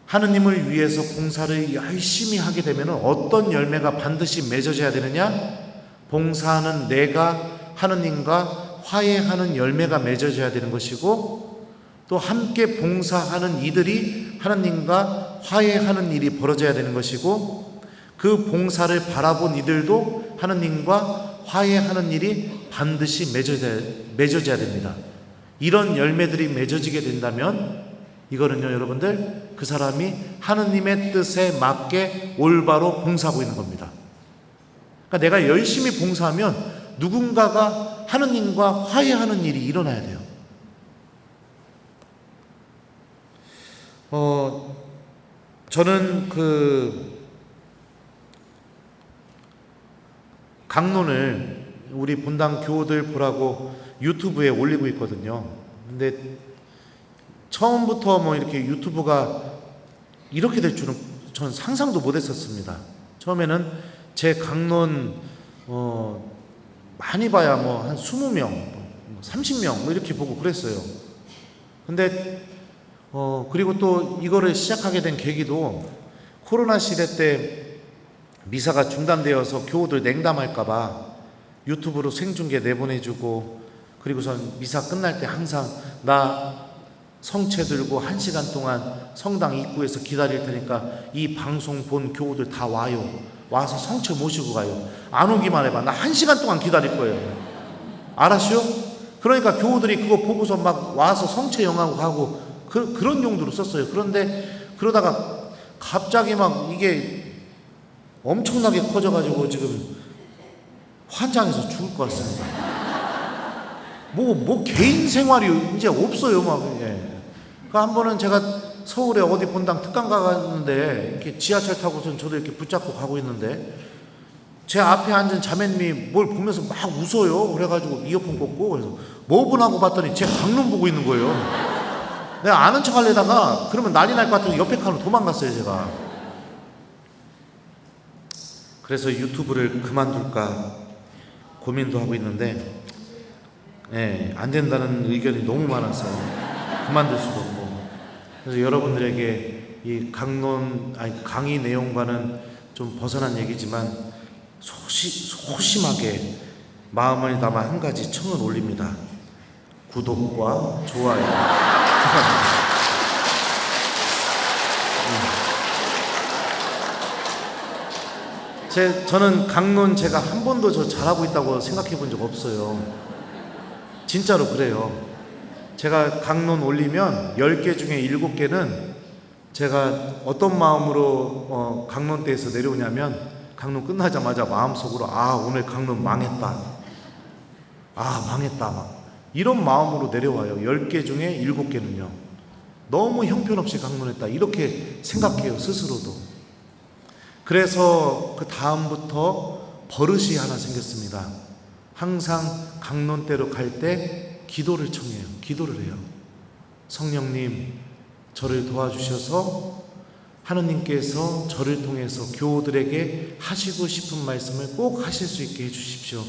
하느님을 위해서 봉사를 열심히 하게 되면 어떤 열매가 반드시 맺어져야 되느냐? 봉사하는 내가 하느님과 화해하는 열매가 맺어져야 되는 것이고, 또 함께 봉사하는 이들이 하느님과 화해하는 일이 벌어져야 되는 것이고, 그 봉사를 바라본 이들도 하느님과 화해하는 일이 반드시 맺어져야 됩니다. 이런 열매들이 맺어지게 된다면 이거는요, 여러분들, 그 사람이 하느님의 뜻에 맞게 올바로 봉사하고 있는 겁니다. 그러니까 내가 열심히 봉사하면 누군가가 하느님과 화해하는 일이 일어나야 돼요. 저는 강론을 우리 본당 교우들 보라고 유튜브에 올리고 있거든요. 근데 처음부터 이렇게 유튜브가 이렇게 될 줄은 전 상상도 못 했었습니다. 처음에는 제 강론 많이 봐야 한 20명, 30명 이렇게 보고 그랬어요. 근데 그리고 또 이거를 시작하게 된 계기도 코로나 시대 때 미사가 중단되어서 교우들 냉담할까봐 유튜브로 생중계 내보내주고, 그리고선 미사 끝날 때 항상 나 성채 들고 1시간 동안 성당 입구에서 기다릴 테니까 이 방송 본 교우들 다 와서 성채 모시고 가요. 안 오기만 해봐. 나 1시간 동안 기다릴 거예요. 알았슈? 그러니까 교우들이 그거 보고서 막 와서 성채 영하고 가고 그런 용도로 썼어요. 그런데 그러다가 갑자기 막 이게 엄청나게 커져가지고 지금 환장해서 죽을 것 같습니다. 뭐 개인 생활이 이제 없어요. 그러니까 한 번은 제가 서울에 어디 본당 특강 가갔는데 이렇게 지하철 타고선 저도 이렇게 붙잡고 가고 있는데 제 앞에 앉은 자매님이 뭘 보면서 막 웃어요. 그래가지고 이어폰 꽂고, 그래서 뭐 보나고 봤더니 제 강론 보고 있는 거예요. 내가 아는 척 하려다가 그러면 난리 날 것 같아서 옆에 칸으로 도망갔어요, 제가. 그래서 유튜브를 그만둘까 고민도 하고 있는데, 안 된다는 의견이 너무 많아서 그만둘 수도 없고, 그래서 여러분들에게 이 강의 내용과는 좀 벗어난 얘기지만 소심하게 마음을 담아 한 가지 청을 올립니다. 구독과 좋아요. 저는 강론 제가 한 번도 저 잘하고 있다고 생각해 본 적 없어요. 진짜로 그래요. 제가 강론 올리면 10개 중에 7개는 제가 어떤 마음으로 강론 때에서 내려오냐면, 강론 끝나자마자 마음속으로 오늘 강론 망했다. 망했다. 막 이런 마음으로 내려와요. 10개 중에 7개는요. 너무 형편없이 강론했다. 이렇게 생각해요, 스스로도. 그래서 그 다음부터 버릇이 하나 생겼습니다. 항상 강론 때로 갈 때 기도를 청해요. 기도를 해요. 성령님, 저를 도와주셔서 하느님께서 저를 통해서 교우들에게 하시고 싶은 말씀을 꼭 하실 수 있게 해주십시오.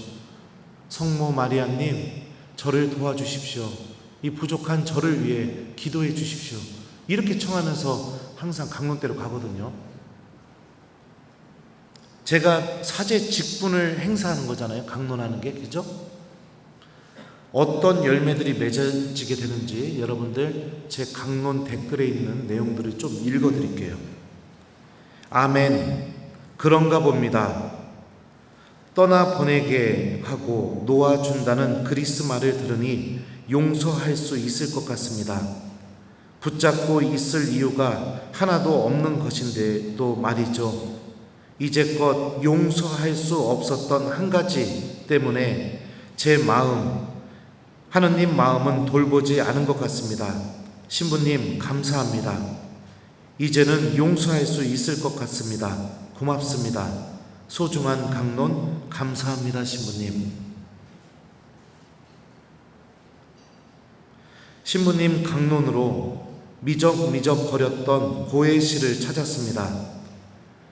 성모 마리아님, 저를 도와주십시오. 이 부족한 저를 위해 기도해 주십시오. 이렇게 청하면서 항상 강론대로 가거든요. 제가 사제 직분을 행사하는 거잖아요. 강론하는 게, 그죠? 어떤 열매들이 맺어지게 되는지 여러분들 제 강론 댓글에 있는 내용들을 좀 읽어드릴게요. 아멘. 그런가 봅니다. 떠나보내게 하고 놓아준다는 그리스 말을 들으니 용서할 수 있을 것 같습니다. 붙잡고 있을 이유가 하나도 없는 것인데도 말이죠. 이제껏 용서할 수 없었던 한 가지 때문에 제 마음, 하느님 마음은 돌보지 않은 것 같습니다. 신부님 감사합니다. 이제는 용서할 수 있을 것 같습니다. 고맙습니다. 소중한 강론 감사합니다, 신부님. 신부님 강론으로 미적미적 거렸던 고해시를 찾았습니다.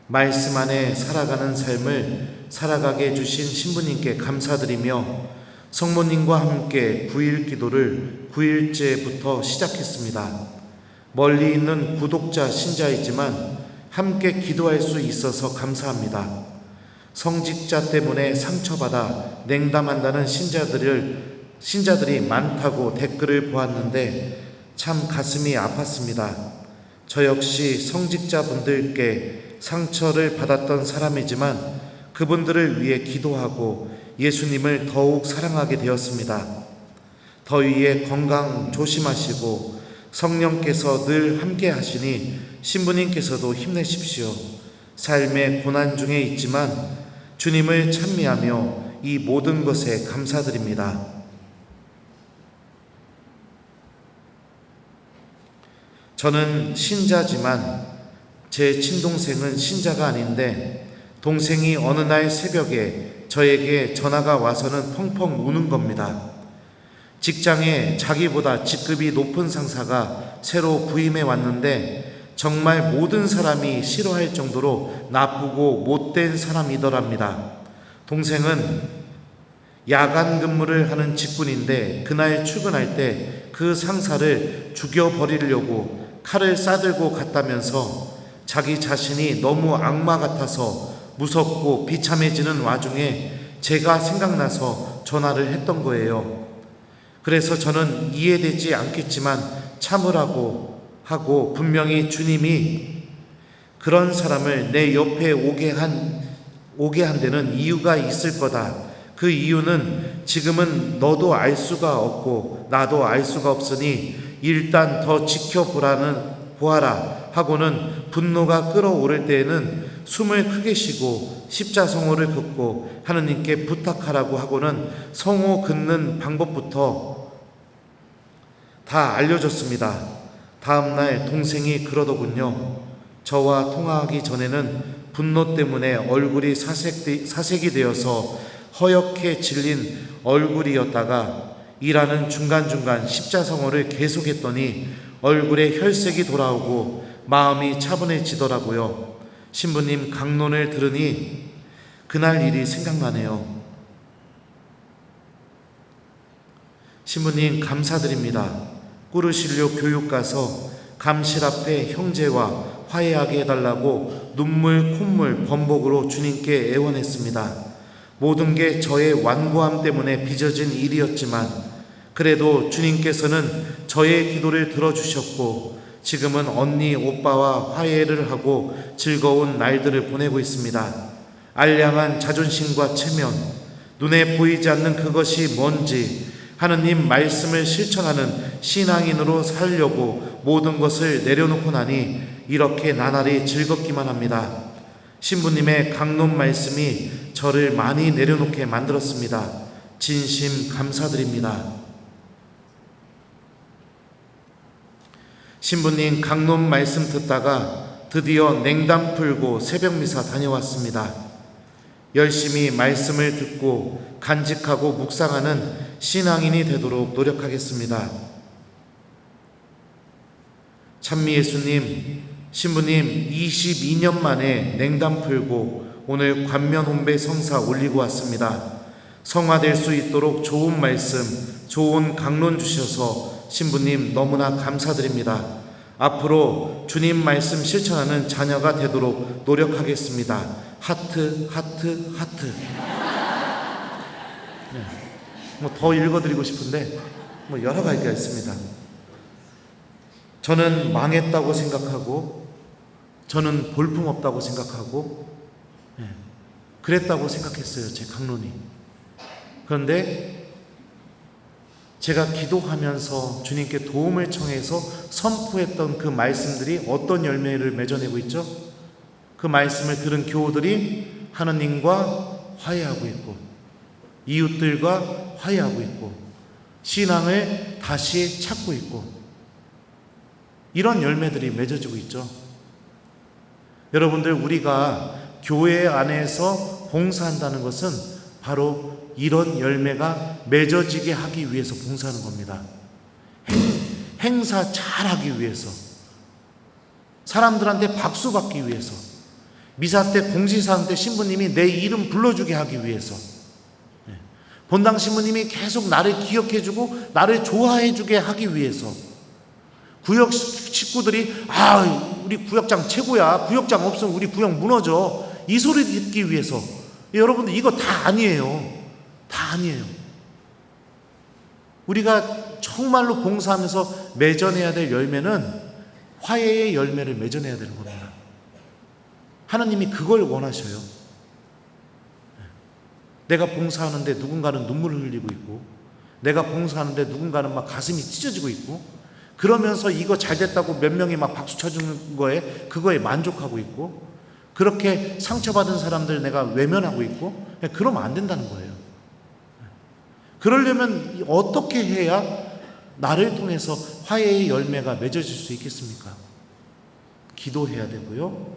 말씀 안에 살아가는 삶을 살아가게 해주신 신부님께 감사드리며 성모님과 함께 9일 기도를 9일째부터 시작했습니다. 멀리 있는 구독자 신자이지만 함께 기도할 수 있어서 감사합니다. 성직자 때문에 상처받아 냉담한다는 신자들이 많다고 댓글을 보았는데 참 가슴이 아팠습니다. 저 역시 성직자분들께 상처를 받았던 사람이지만 그분들을 위해 기도하고 예수님을 더욱 사랑하게 되었습니다. 더위에 건강 조심하시고 성령께서 늘 함께 하시니 신부님께서도 힘내십시오. 삶의 고난 중에 있지만 주님을 찬미하며 이 모든 것에 감사드립니다. 저는 신자지만 제 친동생은 신자가 아닌데 동생이 어느 날 새벽에 저에게 전화가 와서는 펑펑 우는 겁니다. 직장에 자기보다 직급이 높은 상사가 새로 부임해 왔는데 정말 모든 사람이 싫어할 정도로 나쁘고 못된 사람이더랍니다. 동생은 야간 근무를 하는 직군인데 그날 출근할 때 그 상사를 죽여버리려고 칼을 싸들고 갔다면서 자기 자신이 너무 악마 같아서 무섭고 비참해지는 와중에 제가 생각나서 전화를 했던 거예요. 그래서 저는 이해되지 않겠지만 참으라고 하고 분명히 주님이 그런 사람을 내 옆에 오게 한 데는 이유가 있을 거다. 그 이유는 지금은 너도 알 수가 없고 나도 알 수가 없으니 일단 더 보아라 하고는 분노가 끓어오를 때에는 숨을 크게 쉬고 십자성호를 긋고 하느님께 부탁하라고 하고는 성호 긋는 방법부터 다 알려줬습니다. 다음날 동생이 그러더군요. 저와 통화하기 전에는 분노 때문에 얼굴이 사색이 되어서 허옇게 질린 얼굴이었다가 일하는 중간중간 십자성호를 계속했더니 얼굴에 혈색이 돌아오고 마음이 차분해지더라고요. 신부님 강론을 들으니 그날 일이 생각나네요. 신부님 감사드립니다. 꾸르실료 교육 가서 감실 앞에 형제와 화해하게 해달라고 눈물 콧물 범벅으로 주님께 애원했습니다. 모든 게 저의 완고함 때문에 빚어진 일이었지만 그래도 주님께서는 저의 기도를 들어주셨고 지금은 언니, 오빠와 화해를 하고 즐거운 날들을 보내고 있습니다. 알량한 자존심과 체면, 눈에 보이지 않는 그것이 뭔지 하느님 말씀을 실천하는 신앙인으로 살려고 모든 것을 내려놓고 나니 이렇게 나날이 즐겁기만 합니다. 신부님의 강론 말씀이 저를 많이 내려놓게 만들었습니다. 진심 감사드립니다. 신부님 강론 말씀 듣다가 드디어 냉담 풀고 새벽미사 다녀왔습니다. 열심히 말씀을 듣고 간직하고 묵상하는 신앙인이 되도록 노력하겠습니다. 찬미예수님, 신부님 22년 만에 냉담 풀고 오늘 관면 혼배 성사 올리고 왔습니다. 성화될 수 있도록 좋은 말씀, 좋은 강론 주셔서 신부님 너무나 감사드립니다. 앞으로 주님 말씀 실천하는 자녀가 되도록 노력하겠습니다. 하트, 하트, 하트. 뭐 더 읽어드리고 싶은데 뭐 여러 가지가 있습니다. 저는 망했다고 생각하고, 저는 볼품없다고 생각하고, 그랬다고 생각했어요, 제 강론이. 그런데 제가 기도하면서 주님께 도움을 청해서 선포했던 그 말씀들이 어떤 열매를 맺어내고 있죠? 그 말씀을 들은 교우들이 하느님과 화해하고 있고, 이웃들과 화해하고 있고, 신앙을 다시 찾고 있고, 이런 열매들이 맺어지고 있죠. 여러분들, 우리가 교회 안에서 봉사한다는 것은 바로 이런 열매가 맺어지게 하기 위해서 봉사하는 겁니다. 행사 잘하기 위해서, 사람들한테 박수 받기 위해서, 미사 때 공지사항 때 신부님이 내 이름 불러주게 하기 위해서, 본당 신부님이 계속 나를 기억해주고 나를 좋아해주게 하기 위해서, 구역 식구들이 우리 구역장 최고야, 구역장 없으면 우리 구역 무너져, 이 소리 듣기 위해서. 여러분들, 이거 다 아니에요. 다 아니에요. 우리가 정말로 봉사하면서 맺어내야 될 열매는 화해의 열매를 맺어내야 되는 겁니다. 하나님이 그걸 원하셔요. 내가 봉사하는데 누군가는 눈물을 흘리고 있고, 내가 봉사하는데 누군가는 막 가슴이 찢어지고 있고, 그러면서 이거 잘 됐다고 몇 명이 막 박수 쳐주는 거에, 그거에 만족하고 있고, 그렇게 상처받은 사람들 내가 외면하고 있고, 그러면 안 된다는 거예요. 그러려면 어떻게 해야 나를 통해서 화해의 열매가 맺어질 수 있겠습니까? 기도해야 되고요.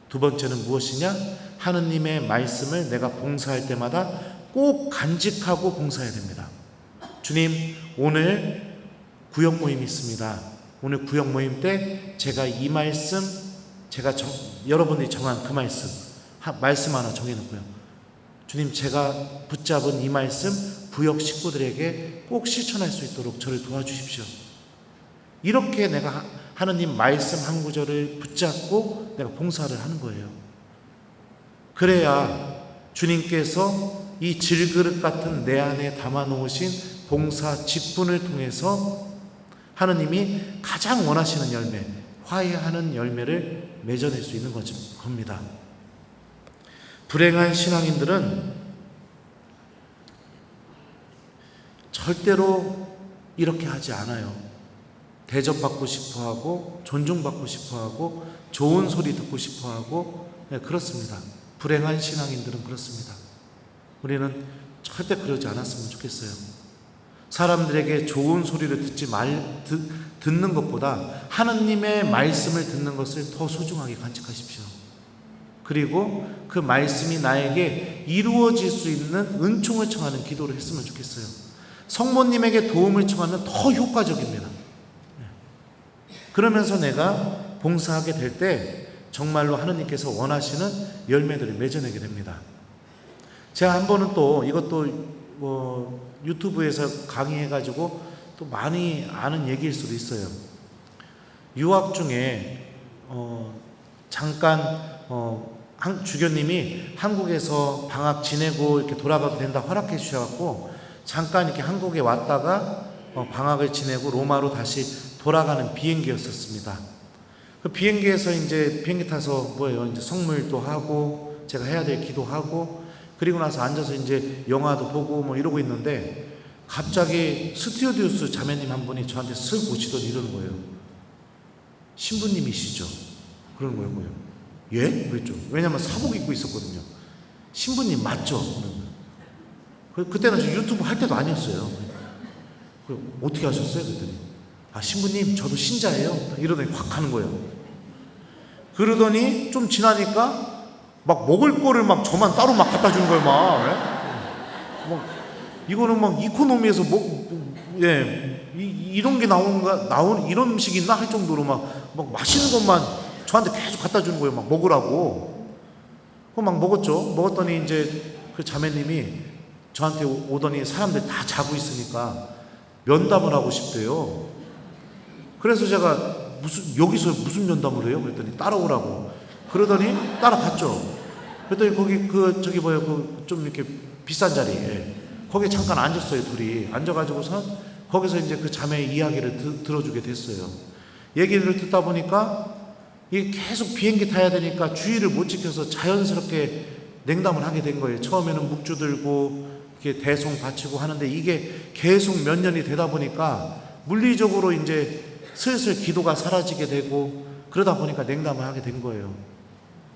두 번째는 무엇이냐? 하느님의 말씀을 내가 봉사할 때마다 꼭 간직하고 봉사해야 됩니다. 주님, 오늘 구역 모임이 있습니다. 오늘 구역 모임 때 제가 이 말씀, 제가 여러분들이 정한 그 말씀 하나 정해놓고요. 주님, 제가 붙잡은 이 말씀 구역 식구들에게 꼭 실천할 수 있도록 저를 도와주십시오. 이렇게 내가 하느님 말씀 한 구절을 붙잡고 내가 봉사를 하는 거예요. 그래야 주님께서 이 질그릇 같은 내 안에 담아놓으신 봉사 직분을 통해서 하느님이 가장 원하시는 열매, 화해하는 열매를 맺어낼 수 있는 겁니다. 불행한 신앙인들은 절대로 이렇게 하지 않아요. 대접받고 싶어하고, 존중받고 싶어하고, 좋은 소리 듣고 싶어하고, 그렇습니다. 불행한 신앙인들은 그렇습니다. 우리는 절대 그러지 않았으면 좋겠어요. 사람들에게 좋은 소리를 듣는 것보다 하느님의 말씀을 듣는 것을 더 소중하게 간직하십시오. 그리고 그 말씀이 나에게 이루어질 수 있는 은총을 청하는 기도를 했으면 좋겠어요. 성모님에게 도움을 청하면 더 효과적입니다. 그러면서 내가 봉사하게 될 때 정말로 하느님께서 원하시는 열매들을 맺어내게 됩니다. 제가 한 번은 또 이것도 유튜브에서 강의해가지고 또 많이 아는 얘기일 수도 있어요. 유학 중에 잠깐 주교님이 한국에서 방학 지내고 이렇게 돌아가도 된다 허락해 주셔갖고 잠깐 이렇게 한국에 왔다가 방학을 지내고 로마로 다시 돌아가는 비행기였었습니다. 그 비행기에서 이제 비행기 타서 이제 성물도 하고 제가 해야 될 기도하고 그리고 나서 앉아서 이제 영화도 보고 이러고 있는데 갑자기 스튜어디우스 자매님 한 분이 저한테 슥 보시더니 이러는 거예요. 신부님이시죠? 그러는 거예요. 예? 그랬죠. 왜냐면 사복 입고 있었거든요. 신부님 맞죠? 그때는 저 유튜브 할 때도 아니었어요. 어떻게 하셨어요? 그랬더니 신부님 저도 신자예요. 이러더니 확 가는 거예요. 그러더니 좀 지나니까 막 먹을 거를 막 저만 따로 막 갖다 주는 거예요. 이거는 막 이코노미에서 이런 게 나온 이런 음식이 있나 할 정도로 막 맛있는 것만 저한테 계속 갖다 주는 거예요. 막 먹으라고. 그거 막 먹었죠. 먹었더니 이제 그 자매님이 저한테 오더니 사람들 다 자고 있으니까 면담을 하고 싶대요. 그래서 제가 여기서 무슨 면담을 해요? 그랬더니 따라오라고. 그러더니 따라갔죠. 그랬더니 거기 좀 이렇게 비싼 자리에 거기에 잠깐 앉았어요. 둘이 앉아가지고서 거기서 이제 그 자매의 이야기를 들어주게 됐어요. 얘기를 듣다 보니까 이게 계속 비행기 타야 되니까 주의를 못 지켜서 자연스럽게 냉담을 하게 된 거예요. 처음에는 묵주 들고 이렇게 대송 바치고 하는데 이게 계속 몇 년이 되다 보니까 물리적으로 이제 슬슬 기도가 사라지게 되고 그러다 보니까 냉담을 하게 된 거예요.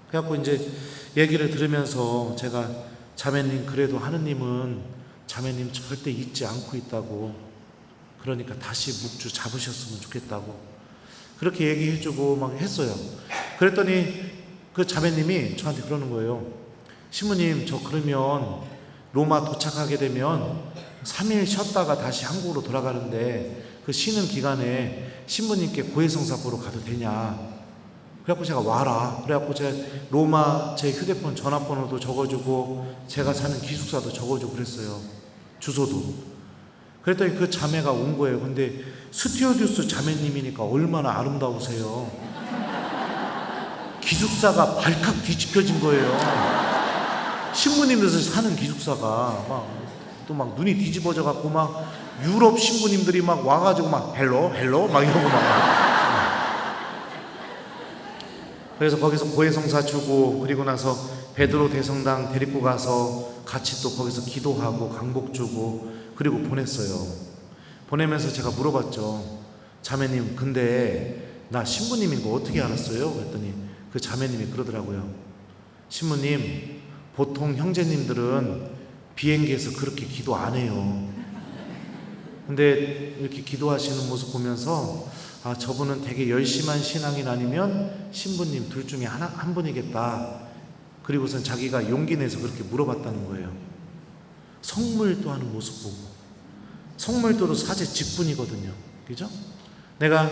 그래갖고 이제 얘기를 들으면서 제가 자매님 그래도 하느님은 자매님 절대 잊지 않고 있다고, 그러니까 다시 묵주 잡으셨으면 좋겠다고 그렇게 얘기해주고 막 했어요. 그랬더니 그 자매님이 저한테 그러는 거예요. 신부님 저 그러면 로마 도착하게 되면 3일 쉬었다가 다시 한국으로 돌아가는데 그 쉬는 기간에 신부님께 고해성사 보러 가도 되냐. 그래갖고 제가 와라. 그래갖고 제가 로마 제 휴대폰 전화번호도 적어주고 제가 사는 기숙사도 적어주고 그랬어요. 주소도. 그랬더니 그 자매가 온 거예요. 근데 스튜어디우스 자매님이니까 얼마나 아름다우세요. 기숙사가 발칵 뒤집혀진 거예요. 신부님들 사는 기숙사가 또 눈이 뒤집어져 갖고 유럽 신부님들이 와가지고 헬로 막 이러고 그래서 거기서 고해성사 주고 그리고 나서 베드로 대성당 데리고 가서 같이 또 거기서 기도하고 강복 주고 그리고 보냈어요. 보내면서 제가 물어봤죠. 자매님 근데 나 신부님인 거 어떻게 알았어요? 그랬더니 그 자매님이 그러더라고요. 신부님 보통 형제님들은 비행기에서 그렇게 기도 안 해요. 근데 이렇게 기도하시는 모습 보면서 저분은 되게 열심한 신앙인 아니면 신부님 둘 중에 한 분이겠다. 그리고선 자기가 용기 내서 그렇게 물어봤다는 거예요. 성물도 하는 모습 보고. 성물도도 사제 직분이거든요. 그죠? 내가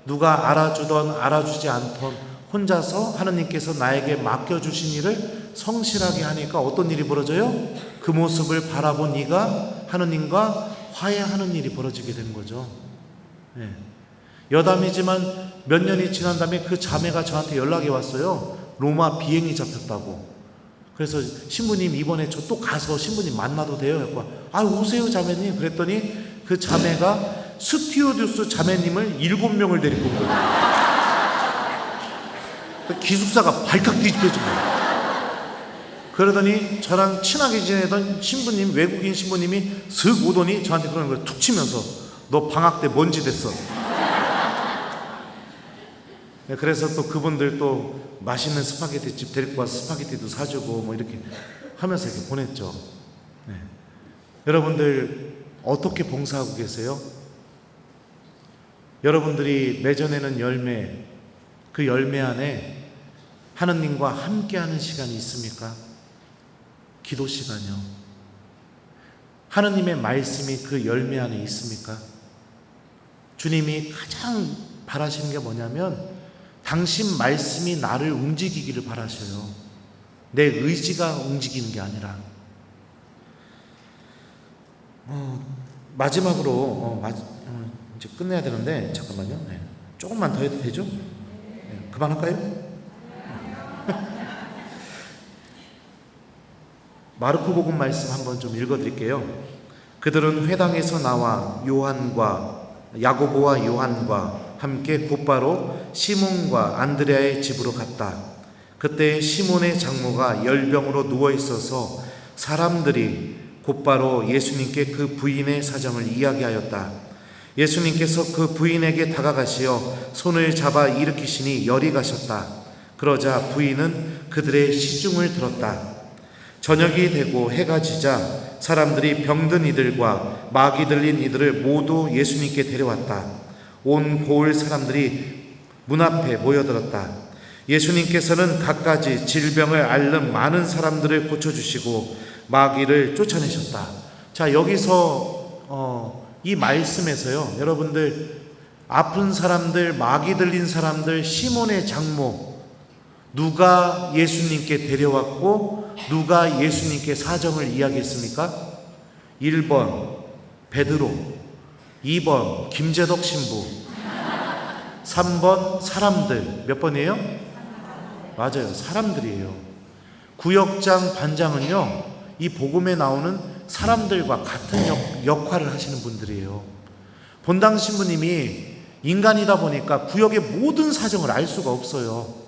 누가 알아주던 알아주지 않던 혼자서 하느님께서 나에게 맡겨주신 일을 성실하게 하니까 어떤 일이 벌어져요? 그 모습을 바라본 이가 하느님과 화해하는 일이 벌어지게 된 거죠. 네. 여담이지만 몇 년이 지난 다음에 그 자매가 저한테 연락이 왔어요. 로마 비행이 잡혔다고. 그래서 신부님 이번에 저 또 가서 신부님 만나도 돼요? 오세요 자매님. 그랬더니 그 자매가 스튜어디우스 자매님을 7명을 데리고 온 거예요. 기숙사가 발칵 뒤집혀진 거예요. 그러더니 저랑 친하게 지내던 신부님, 외국인 신부님이 슥 오더니 저한테 그러는 거예요. 툭 치면서 너 방학 때 먼지 됐어. 그래서 또 그분들 또 맛있는 스파게티 집 데리고 와서 스파게티도 사주고 이렇게 하면서 이렇게 보냈죠. 네. 여러분들 어떻게 봉사하고 계세요? 여러분들이 맺어내는 열매, 그 열매 안에 하느님과 함께하는 시간이 있습니까? 기도 시간이요. 하느님의 말씀이 그 열매 안에 있습니까? 주님이 가장 바라시는 게 뭐냐면 당신 말씀이 나를 움직이기를 바라셔요. 내 의지가 움직이는 게 아니라. 마지막으로 이제 끝내야 되는데 잠깐만요. 네. 조금만 더 해도 되죠? 네. 그만할까요? 마르코복음 말씀 한번 좀 읽어드릴게요. 그들은 회당에서 나와 야고보와 요한과 함께 곧바로 시몬과 안드레아의 집으로 갔다. 그때 시몬의 장모가 열병으로 누워 있어서 사람들이 곧바로 예수님께 그 부인의 사정을 이야기하였다. 예수님께서 그 부인에게 다가가시어 손을 잡아 일으키시니 열이 가셨다. 그러자 부인은 그들의 시중을 들었다. 저녁이 되고 해가 지자 사람들이 병든 이들과 마귀 들린 이들을 모두 예수님께 데려왔다. 온 고을 사람들이 문 앞에 모여들었다. 예수님께서는 갖가지 질병을 앓는 많은 사람들을 고쳐주시고 마귀를 쫓아내셨다. 자, 여기서 이 말씀에서요, 여러분들, 아픈 사람들, 마귀 들린 사람들, 시몬의 장모, 누가 예수님께 데려왔고 누가 예수님께 사정을 이야기했습니까? 1번 베드로, 2번 김재덕 신부, 3번 사람들. 몇 번이에요? 맞아요, 사람들이에요. 구역장 반장은요, 이 복음에 나오는 사람들과 같은 역할을 하시는 분들이에요. 본당 신부님이 인간이다 보니까 구역의 모든 사정을 알 수가 없어요.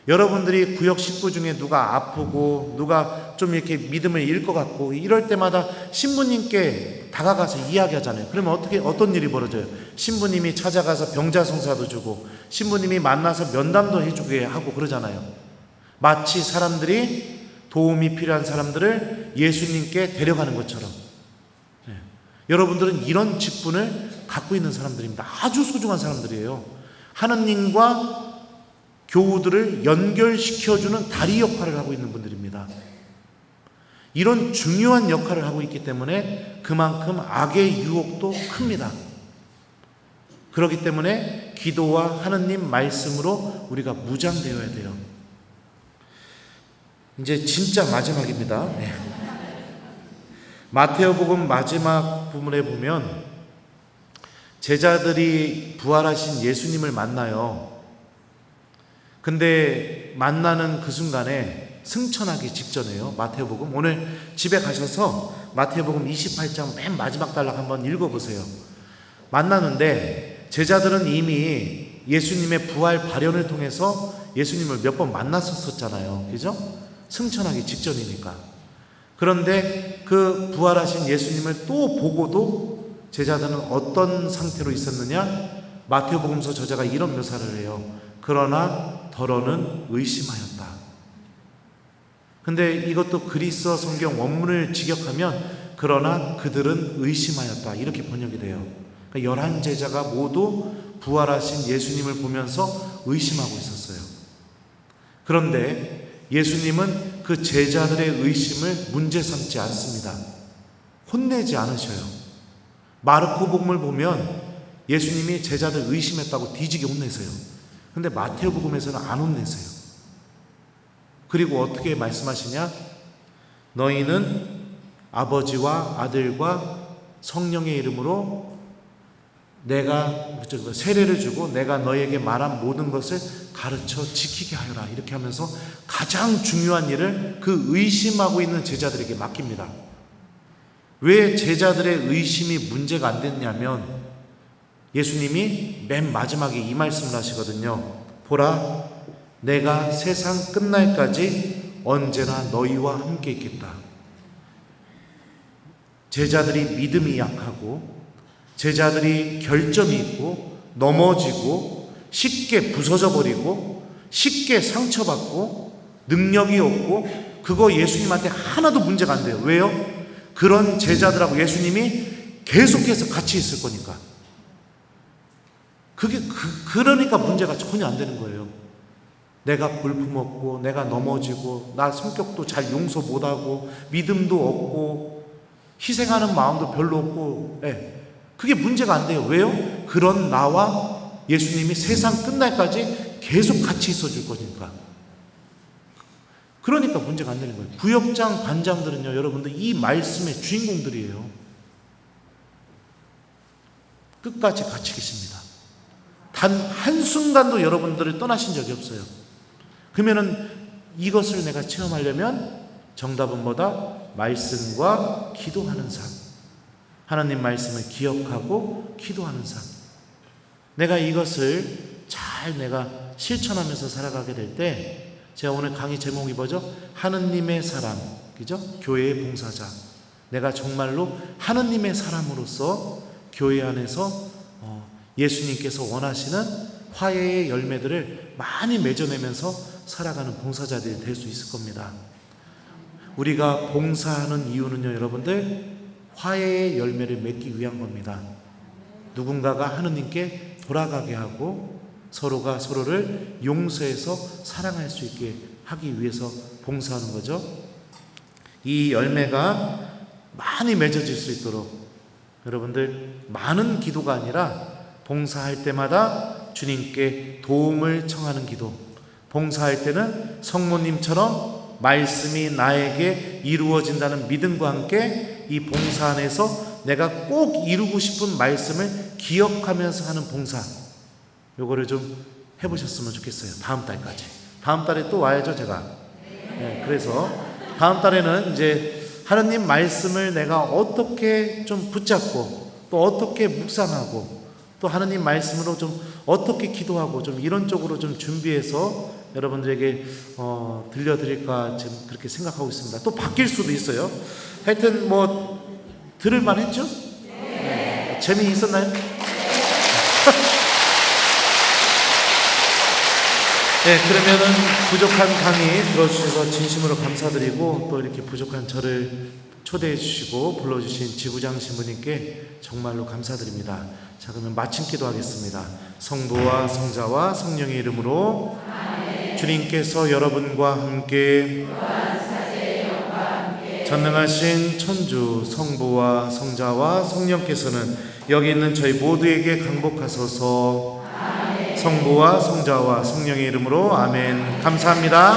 여러분들이 구역 식구 중에 누가 아프고 누가 좀 이렇게 믿음을 잃을 것 같고 이럴 때마다 신부님께 다가가서 이야기하잖아요. 그러면 어떤 일이 벌어져요? 신부님이 찾아가서 병자성사도 주고 신부님이 만나서 면담도 해주게 하고 그러잖아요. 마치 사람들이 도움이 필요한 사람들을 예수님께 데려가는 것처럼. 여러분들은 이런 직분을 갖고 있는 사람들입니다. 아주 소중한 사람들이에요. 하느님과 교우들을 연결시켜주는 다리 역할을 하고 있는 분들입니다. 이런 중요한 역할을 하고 있기 때문에 그만큼 악의 유혹도 큽니다. 그렇기 때문에 기도와 하느님 말씀으로 우리가 무장되어야 돼요. 이제 진짜 마지막입니다. 마태오복음 마지막 부분에 보면 제자들이 부활하신 예수님을 만나요. 근데 만나는 그 순간에 승천하기 직전이에요. 마태복음, 오늘 집에 가셔서 마태복음 28장 맨 마지막 단락 한번 읽어보세요. 만나는데 제자들은 이미 예수님의 부활 발현을 통해서 예수님을 몇 번 만났었잖아요. 그죠? 승천하기 직전이니까. 그런데 그 부활하신 예수님을 또 보고도 제자들은 어떤 상태로 있었느냐? 마태복음서 저자가 이런 묘사를 해요. 그러나 더러는 의심하였다. 근데 이것도 그리스어 성경 원문을 직역하면 그러나 그들은 의심하였다, 이렇게 번역이 돼요. 그러니까 11제자가 모두 부활하신 예수님을 보면서 의심하고 있었어요. 그런데 예수님은 그 제자들의 의심을 문제 삼지 않습니다. 혼내지 않으셔요. 마르코복음을 보면 예수님이 제자들 의심했다고 뒤지게 혼내세요. 근데 마태복음에서는 안 혼내세요. 그리고 어떻게 말씀하시냐? 너희는 아버지와 아들과 성령의 이름으로 내가 세례를 주고 내가 너희에게 말한 모든 것을 가르쳐 지키게 하여라, 이렇게 하면서 가장 중요한 일을 그 의심하고 있는 제자들에게 맡깁니다. 왜 제자들의 의심이 문제가 안 됐냐면 예수님이 맨 마지막에 이 말씀을 하시거든요. 보라, 내가 세상 끝날까지 언제나 너희와 함께 있겠다. 제자들이 믿음이 약하고 제자들이 결점이 있고 넘어지고 쉽게 부서져 버리고 쉽게 상처받고 능력이 없고 그거 예수님한테 하나도 문제가 안 돼요. 왜요? 그런 제자들하고 예수님이 계속해서 같이 있을 거니까. 그러니까 문제가 전혀 안 되는 거예요. 내가 볼품없고 내가 넘어지고 나 성격도 잘 용서 못하고 믿음도 없고 희생하는 마음도 별로 없고, 그게 문제가 안 돼요. 왜요? 그런 나와 예수님이 세상 끝날까지 계속 같이 있어 줄 거니까. 그러니까 문제가 안 되는 거예요. 구역장 반장들은요, 여러분들 이 말씀의 주인공들이에요. 끝까지 같이 계십니다. 단 한순간도 여러분들을 떠나신 적이 없어요. 그러면은 이것을 내가 체험하려면 정답은 뭐다? 말씀과 기도하는 삶. 하나님 말씀을 기억하고 기도하는 삶. 내가 이것을 잘 내가 실천하면서 살아가게 될 때, 제가 오늘 강의 제목이 뭐죠? 하느님의 사람, 그죠? 교회의 봉사자. 내가 정말로 하느님의 사람으로서 교회 안에서 예수님께서 원하시는 화해의 열매들을 많이 맺어내면서 살아가는 봉사자들이 될 수 있을 겁니다. 우리가 봉사하는 이유는요, 여러분들, 화해의 열매를 맺기 위한 겁니다. 누군가가 하느님께 돌아가게 하고 서로가 서로를 용서해서 사랑할 수 있게 하기 위해서 봉사하는 거죠. 이 열매가 많이 맺어질 수 있도록 여러분들, 많은 기도가 아니라 봉사할 때마다 주님께 도움을 청하는 기도, 봉사할 때는 성모님처럼 말씀이 나에게 이루어진다는 믿음과 함께 이 봉사 안에서 내가 꼭 이루고 싶은 말씀을 기억하면서 하는 봉사, 요거를 좀 해보셨으면 좋겠어요. 다음 달까지. 다음 달에 또 와야죠, 제가. 네, 그래서 다음 달에는 이제 하느님 말씀을 내가 어떻게 좀 붙잡고 또 어떻게 묵상하고 또 하느님 말씀으로 좀 어떻게 기도하고 좀 이런 쪽으로 좀 준비해서 여러분들에게 들려드릴까 지금 그렇게 생각하고 있습니다. 또 바뀔 수도 있어요. 하여튼 뭐 들을만 했죠? 네. 재미있었나요? 네, 그러면은 부족한 강의 들어주셔서 진심으로 감사드리고 또 이렇게 부족한 저를 초대해 주시고 불러주신 지부장 신부님께 정말로 감사드립니다. 자, 그러면 마침 기도하겠습니다. 성부와 성자와 성령의 이름으로 아멘. 주님께서 여러분과 함께 전능하신 천주 성부와 성자와 성령께서는 여기 있는 저희 모두에게 강복하소서. 아멘. 성부와 성자와 성령의 이름으로 아멘. 감사합니다.